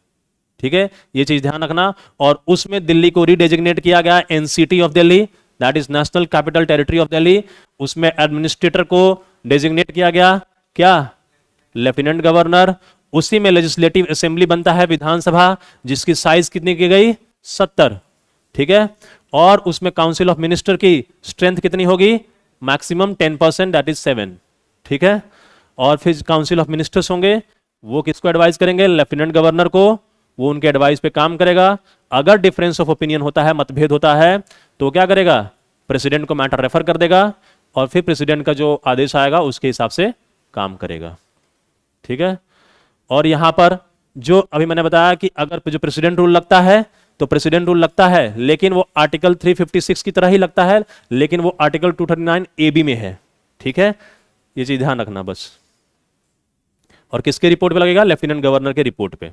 ठीक है। ये चीज ध्यान रखना। और उसमें दिल्ली को रीडेजिग्नेट किया गया NCT of Delhi, that is national capital territory of Delhi. उसमें एडमिनिस्ट्रेटर को डेजिग्नेट किया गया, क्या? Lieutenant governor. उसी में लेजिस्लेटिव असेंबली बनता है, विधानसभा, जिसकी साइज कितनी की गई? 70, ठीक है। और उसमें काउंसिल ऑफ मिनिस्टर की स्ट्रेंथ कितनी होगी? मैक्सिमम 10%, दैट इज 7, ठीक है। और फिर काउंसिल ऑफ मिनिस्टर्स होंगे, वो किसको एडवाइस करेंगे? लेफ्टिनेंट गवर्नर को। वो उनके एडवाइस पे काम करेगा। अगर डिफरेंस ऑफ ओपिनियन होता है, मतभेद होता है, तो क्या करेगा? प्रेसिडेंट को मैटर रेफर कर देगा, और फिर प्रेसिडेंट का जो आदेश आएगा उसके हिसाब से काम करेगा, ठीक है। और यहां पर जो अभी मैंने बताया कि अगर जो प्रेसिडेंट रूल लगता है, तो प्रेसिडेंट रूल लगता है, लेकिन वो आर्टिकल 356 की तरह ही लगता है, लेकिन वो आर्टिकल 239AB में है, ठीक है। ये चीज ध्यान रखना बस। और किसके रिपोर्ट पे लगेगा? लेफ्टिनेंट गवर्नर के रिपोर्ट पे।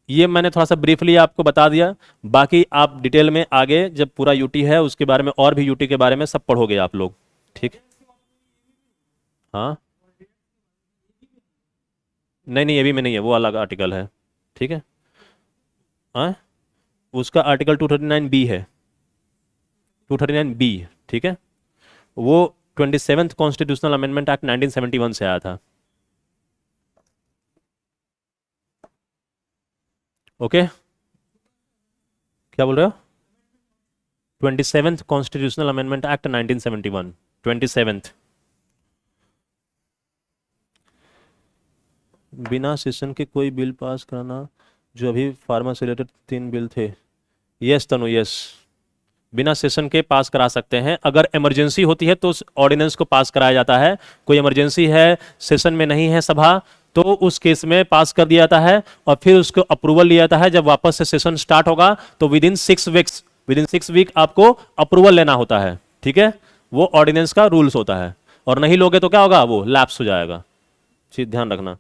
ये मैंने थोड़ा सा ब्रीफली आपको बता दिया, बाकी आप डिटेल में आगे जब पूरा यूटी है उसके बारे में, और भी यूटी के बारे में सब पढ़ोगे आप लोग, ठीक है। हाँ, नहीं नहीं, ये भी में नहीं है, वो अलग आर्टिकल है, ठीक है। हाँ, उसका आर्टिकल 239B है, 239B, ठीक है। वो 27th कॉन्स्टिट्यूशनल अमेंडमेंट एक्ट 1971 से आया था, ओके। क्या बोल रहे हो? 27th constitutional amendment act 1971, 27th। बिना सेशन के कोई बिल पास कराना, जो अभी फार्मा से रिलेटेड 3 बिल थे। यस तनु, यस, बिना सेशन के पास करा सकते हैं। अगर इमरजेंसी होती है तो उस ऑर्डिनेंस को पास कराया जाता है। कोई इमरजेंसी है, सेशन में नहीं है सभा, तो उस केस में पास कर दिया जाता है, और फिर उसको अप्रूवल लिया जाता है। जब वापस से सेशन स्टार्ट होगा तो विद इन 6 वीक आपको अप्रूवल लेना होता है, ठीक है। वो ऑर्डिनेंस का रूल्स होता है, और नहीं लोगे तो क्या होगा? वो लैप्स हो जाएगा। चीज ध्यान रखना।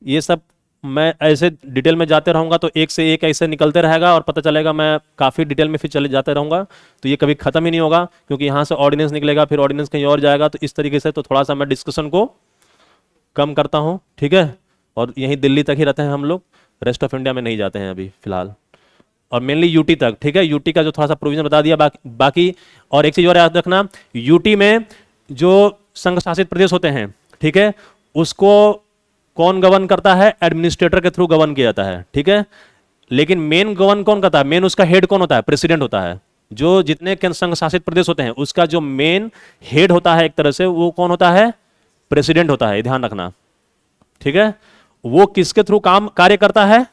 ये सब मैं ऐसे डिटेल में जाते रहूंगा तो एक से एक ऐसे निकलते रहेगा, और पता चलेगा मैं काफ़ी डिटेल में फिर चले जाते रहूंगा, तो ये कभी ख़त्म ही नहीं होगा, क्योंकि यहाँ से ऑर्डिनेंस निकलेगा, फिर ऑर्डिनेंस कहीं और जाएगा। तो इस तरीके से तो थोड़ा सा मैं डिस्कशन को कम करता हूँ, ठीक है। और यहीं दिल्ली तक ही रहते हैं हम लोग, रेस्ट ऑफ इंडिया में नहीं जाते हैं अभी फिलहाल, और मेनली यूटी तक, ठीक है। यूटी का जो थोड़ा सा प्रोविजन बता दिया, बाकी और एक चीज़ और याद रखना, यूटी में जो संघ शासित प्रदेश होते हैं, ठीक है, उसको कौन गवर्न करता है? एडमिनिस्ट्रेटर के थ्रू गवर्न किया जाता है, ठीक है। लेकिन मेन गवर्न कौन करता है? मेन उसका हेड कौन होता है? प्रेसिडेंट होता है। जो जितने संघ शासित प्रदेश होते हैं उसका जो मेन हेड होता है एक तरह से, वो कौन होता है? प्रेसिडेंट होता है, ध्यान रखना, ठीक है। वो किसके थ्रू काम कार्य करता है?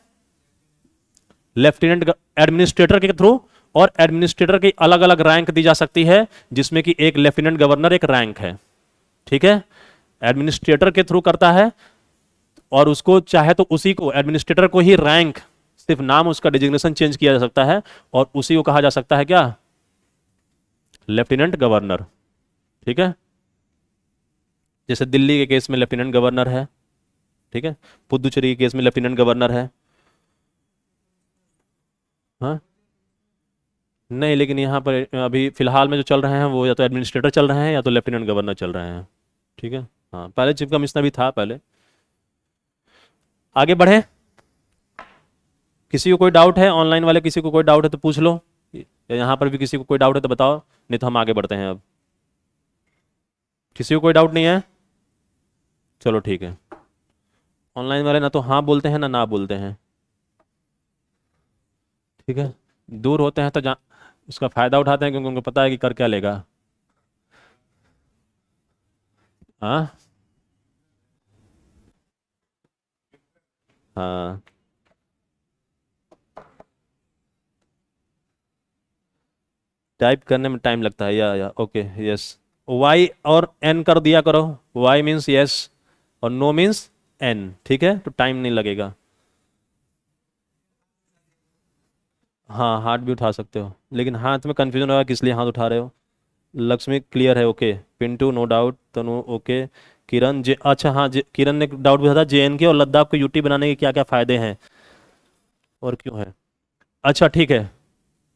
लेफ्टिनेंट एडमिनिस्ट्रेटर के थ्रू। और एडमिनिस्ट्रेटर की अलग अलग रैंक दी जा सकती है, जिसमें कि एक लेफ्टिनेंट गवर्नर एक रैंक है, ठीक है। एडमिनिस्ट्रेटर के थ्रू करता है, और उसको चाहे तो उसी को एडमिनिस्ट्रेटर को ही रैंक, सिर्फ नाम उसका डिजिग्नेशन चेंज किया जा सकता है, और उसी को कहा जा सकता है क्या? लेफ्टिनेंट गवर्नर, ठीक है। जैसे दिल्ली के केस में लेफ्टिनेंट गवर्नर है, ठीक है। पुदुचेरी के केस में लेफ्टिनेंट गवर्नर है। हाँ, नहीं, लेकिन यहाँ पर अभी फिलहाल में जो चल रहे हैं वो या तो एडमिनिस्ट्रेटर चल रहे हैं या तो लेफ्टिनेंट गवर्नर चल रहे हैं, ठीक है, हाँ पहले चीफ कमिश्नर भी था पहले। आगे बढ़े, किसी को कोई डाउट है, ऑनलाइन वाले किसी को कोई डाउट है तो पूछ लो, या यहाँ पर भी किसी को कोई डाउट है तो बताओ, नहीं तो हम आगे बढ़ते हैं। अब किसी को कोई डाउट नहीं है, चलो ठीक है। ऑनलाइन वाले ना तो हाँ बोलते हैं ना बोलते हैं, ठीक है। दूर होते हैं तो उसका फायदा उठाते हैं क्योंकि उनको पता है कि कर क्या लेगा। हाँ हाँ, टाइप करने में टाइम लगता है, या ओके यस। वाई और एन कर दिया करो, वाई मीन्स यस और नो मीन्स एन, ठीक है, तो टाइम नहीं लगेगा। हाँ हाथ भी उठा सकते हो, लेकिन हाथ में कंफ्यूजन होगा किस लिए हाथ उठा रहे हो। लक्ष्मी क्लियर है, ओके। पिंटू नो डाउट, तनु ओके। किरण जे, अच्छा हाँ किरण ने डाउट पूछा था जेएनके और लद्दाख को यूटी बनाने के क्या क्या फायदे हैं और क्यों है। अच्छा ठीक है,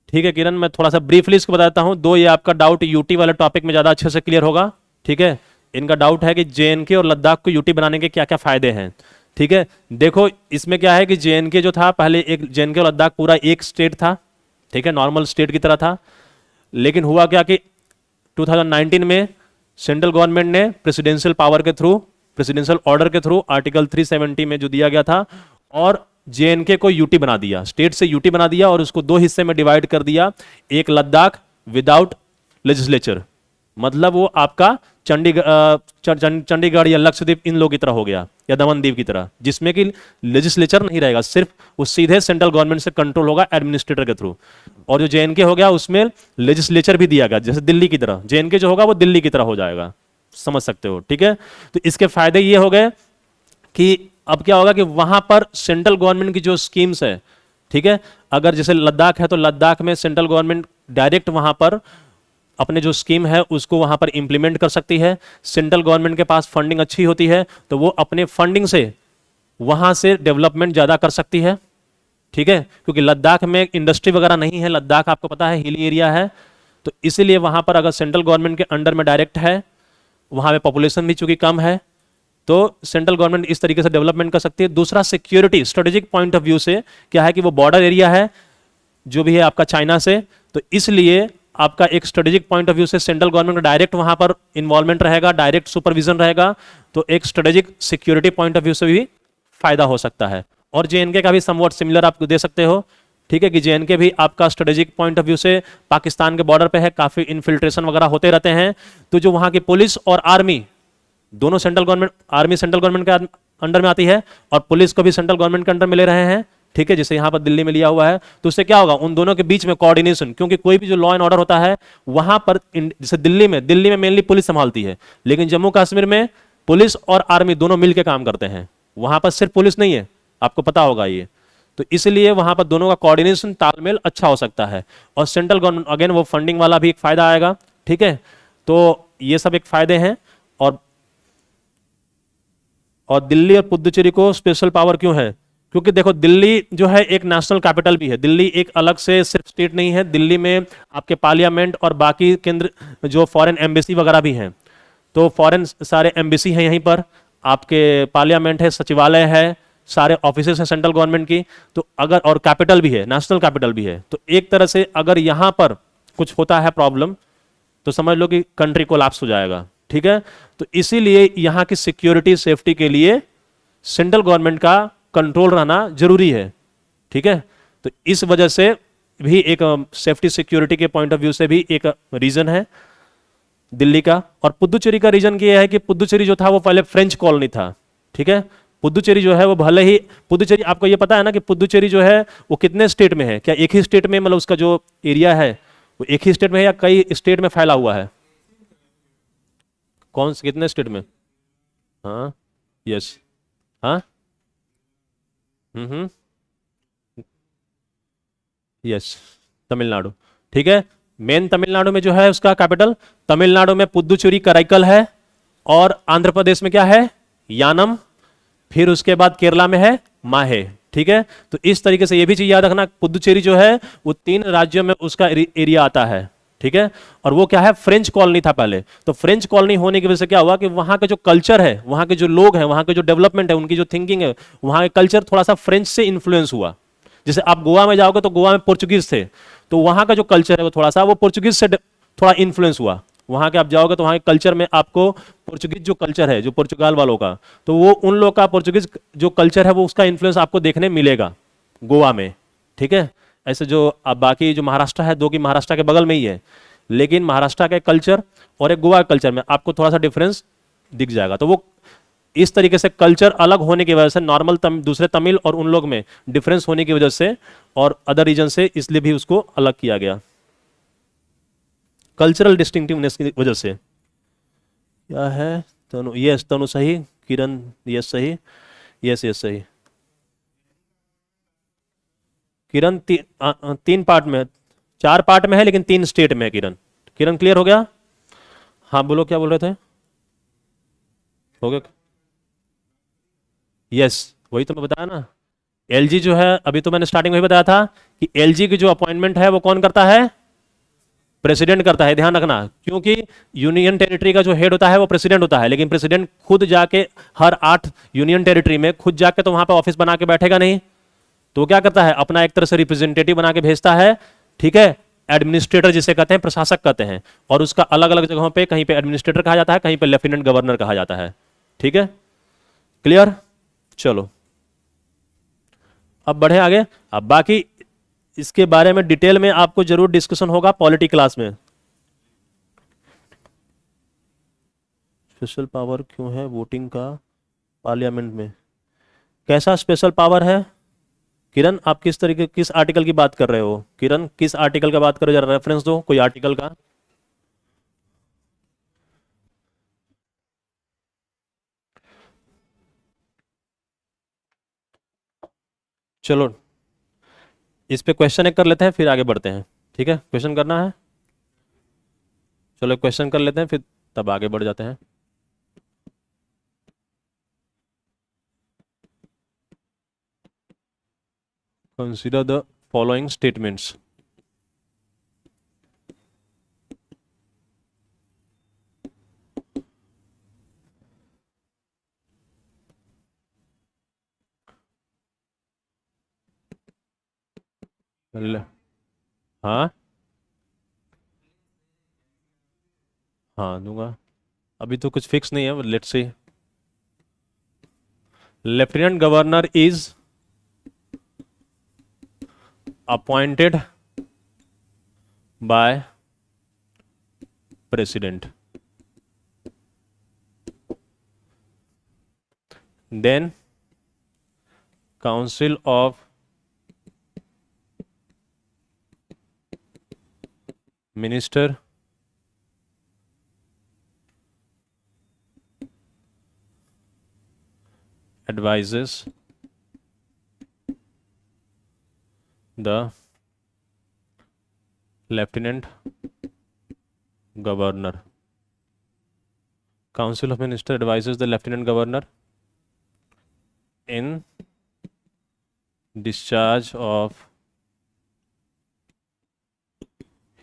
ठीक है किरण, मैं थोड़ा सा ब्रीफली इसको बता देता हूँ। दो, ये आपका डाउट यूटी वाले टॉपिक में ज़्यादा अच्छे से क्लियर होगा, ठीक है। इनका डाउट है कि जेएनके और लद्दाख को यूटी बनाने के क्या क्या फायदे हैं, ठीक है। देखो इसमें क्या है कि जेएनके जो था पहले, एक जेएनके और लद्दाख पूरा एक स्टेट था, ठीक है, नॉर्मल स्टेट की तरह था। लेकिन हुआ क्या कि 2019 में सेंट्रल गवर्नमेंट ने प्रेसिडेंशियल पावर के थ्रू, प्रेसिडेंशियल ऑर्डर के थ्रू आर्टिकल 370 में जो दिया गया था, और जेएनके को यूटी बना दिया, स्टेट से यूटी बना दिया और उसको दो हिस्से में डिवाइड कर दिया। एक लद्दाख विदाउट लेजिस्लेचर, मतलब वो आपका चंडीगढ़ या लक्षद्वीप इन लोगों की तरह हो गया, या दमन दीव की तरह, जिसमें कि लेजिस्लेचर नहीं रहेगा, सिर्फ वो सीधे सेंट्रल गवर्नमेंट से कंट्रोल होगा एडमिनिस्ट्रेटर के थ्रू। और जो जेएनके हो गया उसमें लेजिस्लेचर भी दिया गया, जैसे दिल्ली की तरह जेएनके जो होगा वो दिल्ली की तरह हो जाएगा, समझ सकते हो, ठीक है। तो इसके फायदे ये हो गए कि अब क्या होगा कि वहां पर सेंट्रल गवर्नमेंट की जो स्कीम्स है, ठीक है, अगर जैसे लद्दाख है तो लद्दाख में सेंट्रल गवर्नमेंट डायरेक्ट वहां पर अपने जो स्कीम है उसको वहां पर इंप्लीमेंट कर सकती है। सेंट्रल गवर्नमेंट के पास फंडिंग अच्छी होती है तो वो अपने फंडिंग से वहां से डेवलपमेंट ज्यादा कर सकती है, ठीक है, क्योंकि लद्दाख में इंडस्ट्री वगैरह नहीं है, लद्दाख आपको पता है हिली एरिया है, तो इसीलिए वहां पर अगर सेंट्रल गवर्नमेंट के अंडर में डायरेक्ट है, वहां पे पॉपुलेशन भी चूंकि कम है, तो सेंट्रल गवर्नमेंट इस तरीके से डेवलपमेंट कर सकती है। दूसरा, security strategic point of view से क्या है कि वो बॉर्डर एरिया है जो भी है आपका चाइना से, तो इसलिए आपका एक स्ट्रेटेजिक पॉइंट ऑफ व्यू से सेंट्रल गवर्नमेंट का डायरेक्ट वहां पर इन्वॉल्वमेंट रहेगा, डायरेक्ट सुपरविजन रहेगा, तो एक strategic security point of view से भी फायदा हो सकता है। और जेएनके का भी समवॉट सिमिलर आप दे सकते हो, ठीक है, कि जेएनके भी आपका स्ट्रेटेजिक पॉइंट ऑफ व्यू से पाकिस्तान के बॉर्डर पे है, काफी इन्फिल्ट्रेशन वगैरह होते रहते हैं, तो जो वहां की पुलिस और आर्मी दोनों central government, army central government के अंडर में आती है और पुलिस को भी सेंट्रल गवर्नमेंट के अंडर में ले रहे हैं, ठीक है, जैसे यहां पर दिल्ली में लिया हुआ है, तो उससे क्या होगा उन दोनों के बीच में कोऑर्डिनेशन, क्योंकि कोई भी जो लॉ एंड ऑर्डर होता है वहां पर जैसे दिल्ली में मेनली पुलिस संभालती है, लेकिन जम्मू कश्मीर में पुलिस और आर्मी दोनों मिलकर काम करते हैं, वहां पर सिर्फ पुलिस नहीं है, आपको पता होगा ये, तो इसलिए वहां पर दोनों का कोऑर्डिनेशन तालमेल अच्छा हो सकता है। और सेंट्रल गवर्नमेंट अगेन वो फंडिंग वाला भी एक फायदा आएगा, ठीक है, तो ये सब एक फायदे हैं। और दिल्ली और पुदुचेरी को स्पेशल पावर क्यों है, क्योंकि देखो दिल्ली जो है एक नेशनल कैपिटल भी है, दिल्ली एक अलग से सिर्फ स्टेट नहीं है, दिल्ली में आपके पार्लियामेंट और बाकी केंद्र जो फॉरेन एम्बेसी वगैरह भी हैं, तो फॉरेन सारे एम्बेसी हैं यहीं पर, आपके पार्लियामेंट है, सचिवालय है, सारे ऑफिसेस हैं सेंट्रल गवर्नमेंट की, तो अगर और कैपिटल भी है, नेशनल कैपिटल भी है, तो एक तरह से अगर यहां पर कुछ होता है प्रॉब्लम तो समझ लो कि कंट्री कोलैप्स हो जाएगा, ठीक है। तो इसीलिए यहां की सिक्योरिटी सेफ्टी के लिए सेंट्रल गवर्नमेंट का कंट्रोल रहना जरूरी है, ठीक है। तो इस वजह से भी एक सेफ्टी सिक्योरिटी के पॉइंट ऑफ व्यू से भी एक रीजन है दिल्ली का। और पुदुचेरी का रीजन ये है कि पुदुचेरी जो था वो पहले फ्रेंच कॉलोनी था, ठीक है। पुदुचेरी जो है वो भले ही, पुदुचेरी आपको ये पता है ना कि पुदुचेरी जो है वो कितने स्टेट में है, क्या एक ही स्टेट में, मतलब उसका जो एरिया है वो एक ही स्टेट में है या कई स्टेट में फैला हुआ है, कौन से कितने स्टेट में। हाँ यस, हाँ हम्म, यस, तमिलनाडु, ठीक है। मेन तमिलनाडु में जो है उसका कैपिटल, तमिलनाडु में पुदुचेरी कराईकल है, और आंध्र प्रदेश में क्या है, यानम, फिर उसके बाद केरला में है माहे, ठीक है। तो इस तरीके से ये भी चीज याद रखना, पुदुचेरी जो है वो 3 राज्यों में उसका एरिया आता है, ठीक है। और वो क्या है, फ्रेंच कॉलोनी था पहले। तो फ्रेंच कॉलोनी होने की वजह से क्या हुआ कि वहां के जो कल्चर है, वहां के जो लोग हैं, वहां के जो डेवलपमेंट है, उनकी जो थिंकिंग है, वहां के कल्चर थोड़ा सा फ्रेंच से इन्फ्लुएंस हुआ। जैसे आप गोवा में जाओगे तो गोवा में पोर्चुगीज थे, तो वहां का जो कल्चर है वो थोड़ा सा वो पोर्चुगीज से थोड़ा इन्फ्लुएंस हुआ। वहां के आप जाओगे तो वहां के कल्चर में आपको पोर्चुगीज जो कल्चर है, जो पुर्तगाल वालों का, तो वो उन लोग का पोर्चुगीज जो कल्चर है वो उसका इन्फ्लुएंस आपको देखने मिलेगा गोवा में। ठीक है। ऐसे जो अब बाकी जो महाराष्ट्र है, दो की महाराष्ट्र के बगल में ही है, लेकिन महाराष्ट्र के कल्चर और एक गोवा के कल्चर में आपको थोड़ा सा डिफरेंस दिख जाएगा। तो वो इस तरीके से कल्चर अलग होने की वजह से, नॉर्मल दूसरे तमिल और उन लोग में डिफरेंस होने की वजह से और अदर रीजन से, इसलिए भी उसको अलग किया गया, कल्चरल डिस्टिंक्टिवनेस की वजह से। क्या है, तनु, यस तनु सही, किरण यस सही, यस यस सही। किरण तीन पार्ट में, चार पार्ट में है लेकिन तीन स्टेट में है किरण। किरण क्लियर हो गया? हाँ बोलो, क्या बोल रहे थे? हो गया? यस, वही तो मैं बताया ना। एलजी जो है, अभी तो मैंने स्टार्टिंग में ही बताया था कि एलजी की जो अपॉइंटमेंट है वो कौन करता है? प्रेसिडेंट करता है, ध्यान रखना। क्योंकि यूनियन टेरिटरी का जो हेड होता है वो प्रेसिडेंट होता है, लेकिन प्रेसिडेंट खुद जाके हर 8 यूनियन टेरिटरी में खुद जाके तो वहां पे ऑफिस बना के बैठेगा नहीं। तो क्या करता है, अपना एक तरह से रिप्रेजेंटेटिव बना के भेजता है। ठीक है। एडमिनिस्ट्रेटर जिसे कहते हैं, प्रशासक कहते हैं। और उसका अलग अलग जगहों पे, कहीं पे एडमिनिस्ट्रेटर कहा जाता है, कहीं पे लेफ्टिनेंट गवर्नर कहा जाता है। ठीक है, क्लियर? चलो अब बढ़े आगे। अब बाकी इसके बारे में डिटेल में आपको जरूर डिस्कशन होगा पॉलिटी क्लास में। स्पेशल पावर क्यों है वोटिंग का पार्लियामेंट में? कैसा स्पेशल पावर है किरण? आप किस तरीके, किस आर्टिकल की बात कर रहे हो किरण? किस आर्टिकल का बात कर रहे हो, जरा रेफरेंस दो कोई आर्टिकल का। चलो इस पे क्वेश्चन एक कर लेते हैं, फिर आगे बढ़ते हैं। ठीक है, क्वेश्चन करना है? चलो क्वेश्चन कर लेते हैं, फिर तब आगे बढ़ जाते हैं। Consider the following statements. हाँ हाँ दूंगा। अभी तो कुछ फिक्स नहीं है, let's see. Lieutenant governor is appointed by president, then council of minister advises the lieutenant governor. Council of Minister advises the lieutenant governor in discharge of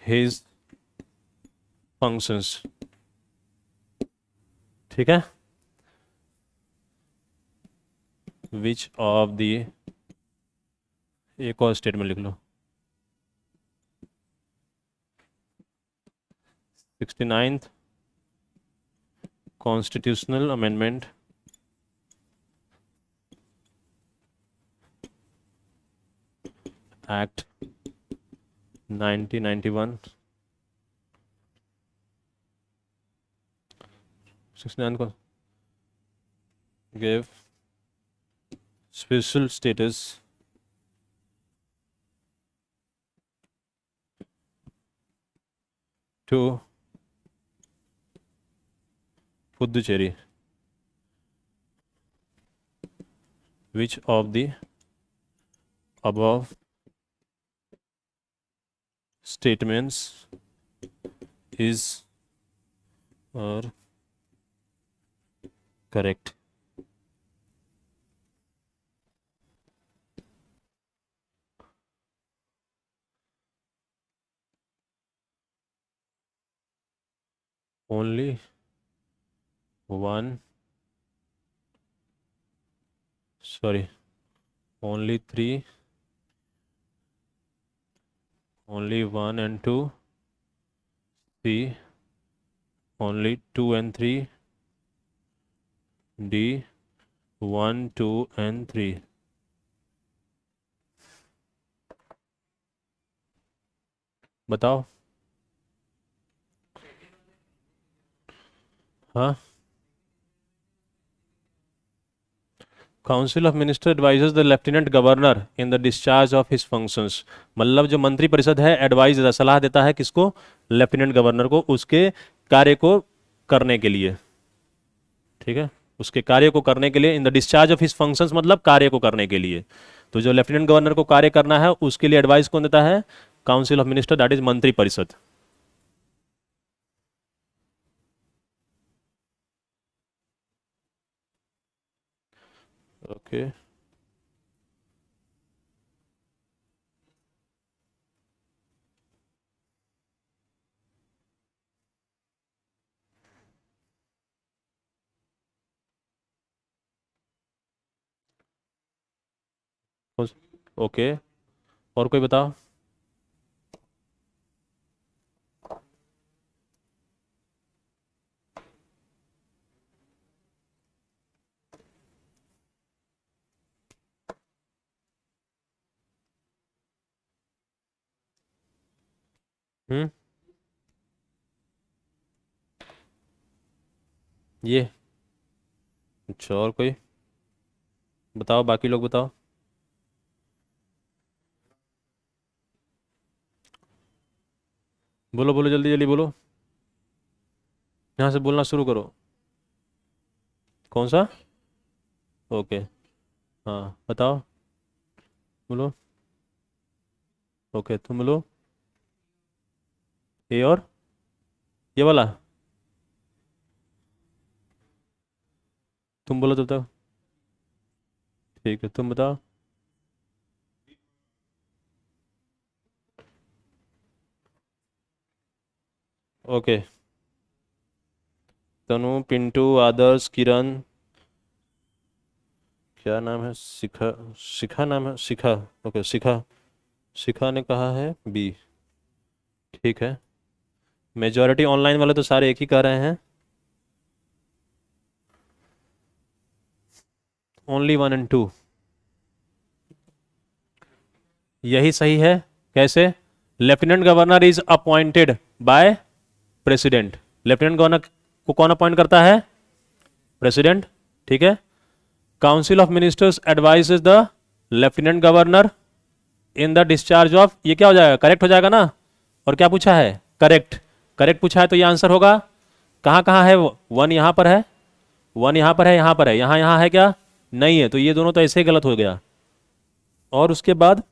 his functions. ठीक है। Which of the, एक और statement लिख लो, 69th Constitutional Amendment Act 1991, 69 को gave special status to Puducherry. Which of the above statements is or correct? Only one, sorry, only three, only one and two, C, only two and three, D, one two and three. बताओ। हाँ, council of minister advises the lieutenant governor in the discharge of his functions. मतलब जो मंत्री परिषद है advice देता, सलाह देता है किसको? लेफ्टिनेंट गवर्नर को, उसके कार्य को करने के लिए। ठीक है, उसके कार्य को करने के लिए, इन the discharge of his functions मतलब कार्य को करने के लिए। तो जो लेफ्टिनेंट गवर्नर को कार्य करना है उसके लिए एडवाइस कौन देता है? Council of minister, that is मंत्री परिषद। ओके, ओके, और कोई बताओ। हम्म, ये, अच्छा, और कोई बताओ, बाकी लोग बताओ। बोलो बोलो, जल्दी जल्दी बोलो, यहाँ से बोलना शुरू करो। कौन सा? ओके, हाँ बताओ, बोलो। ओके, तुम बोलो। ए और ये वाला, तुम बोलो तब तक। ठीक है, तुम बताओ। ओके, तनु, पिंटू, आदर्श, किरण, क्या नाम है? शिखा, शिखा नाम है, शिखा। ओके, शिखा, शिखा ने कहा है बी। ठीक है, मेजॉरिटी ऑनलाइन वाले तो सारे एक ही कह रहे हैं, ओनली वन एंड टू। यही सही है। कैसे? Lieutenant governor is appointed by president. Lieutenant governor को कौन अपॉइंट करता है? प्रेसिडेंट। ठीक है, council of ministers advises the lieutenant governor in the discharge of, ये क्या हो जाएगा? करेक्ट हो जाएगा ना? और क्या पूछा है? करेक्ट। करेक्ट पूछा है तो ये आंसर होगा। कहाँ कहाँ है वो? वन यहाँ पर है, वन यहाँ पर है, यहाँ पर है, यहाँ यहाँ है क्या? नहीं है, तो ये दोनों तो ऐसे ही गलत हो गया। और उसके बाद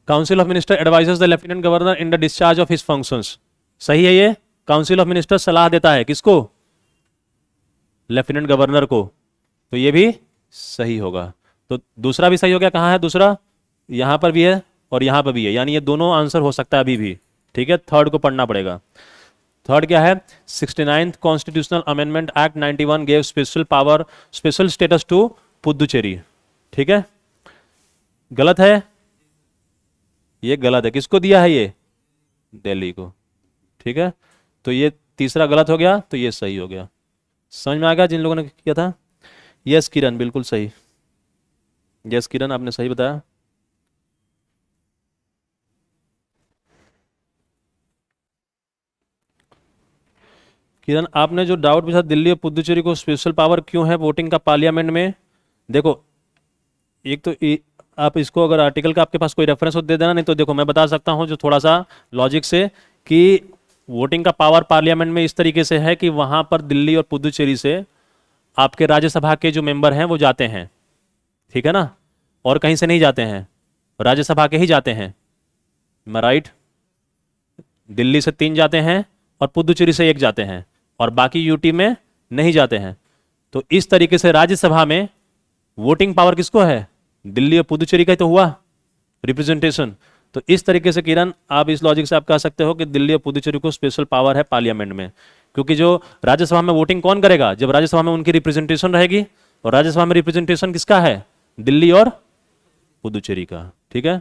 council of minister advises the lieutenant governor in the discharge of his functions. सही है ये। काउंसिल ऑफ मिनिस्टर सलाह देता है किसको? लेफ्टिनेंट गवर्नर को। तो ये भी सही होगा। तो दूसरा भी सही हो गया। कहाँ है दूसरा? यहां पर भी है और यहां पर भी है, यानी ये दोनों आंसर हो सकता है अभी भी। ठीक है, थर्ड को पढ़ना पड़ेगा। थर्ड क्या है? 69th constitutional amendment act 91 gave special power, special status to Puducherry. ठीक है, गलत है, ये गलत है। किसको दिया है ये? दिल्ली को। ठीक है, तो ये तीसरा गलत हो गया, तो ये सही हो गया। समझ में आ गया जिन लोगों ने किया था? यस किरण, बिल्कुल सही। यस किरण, आपने सही बताया। किरण, आपने जो डाउट पूछा दिल्ली और पुदुचेरी को स्पेशल पावर क्यों है वोटिंग का पार्लियामेंट में, देखो, एक तो आप इसको अगर आर्टिकल का आपके पास कोई रेफरेंस हो दे देना, नहीं तो देखो मैं बता सकता हूं जो थोड़ा सा लॉजिक से, कि वोटिंग का पावर पार्लियामेंट में इस तरीके से है कि वहां पर दिल्ली और पुदुचेरी से आपके राज्यसभा के जो मेंबर हैं वो जाते हैं। ठीक है ना? और कहीं से नहीं जाते हैं, राज्यसभा के ही जाते हैं। मैं राइट? दिल्ली से 3 जाते हैं और पुदुचेरी से 1 जाते हैं, और बाकी यूटी में नहीं जाते हैं। तो इस तरीके से राज्यसभा में वोटिंग पावर किसको है? दिल्ली और पुदुचेरी का ही तो हुआ रिप्रेजेंटेशन। तो इस तरीके से किरण, आप इस लॉजिक से आप कह सकते हो कि दिल्ली और पुदुचेरी को स्पेशल पावर है पार्लियामेंट में, क्योंकि जो राज्यसभा में वोटिंग कौन करेगा, जब राज्यसभा में उनकी रिप्रेजेंटेशन रहेगी, और राज्यसभा में रिप्रेजेंटेशन किसका है, दिल्ली और पुदुचेरी का। ठीक है।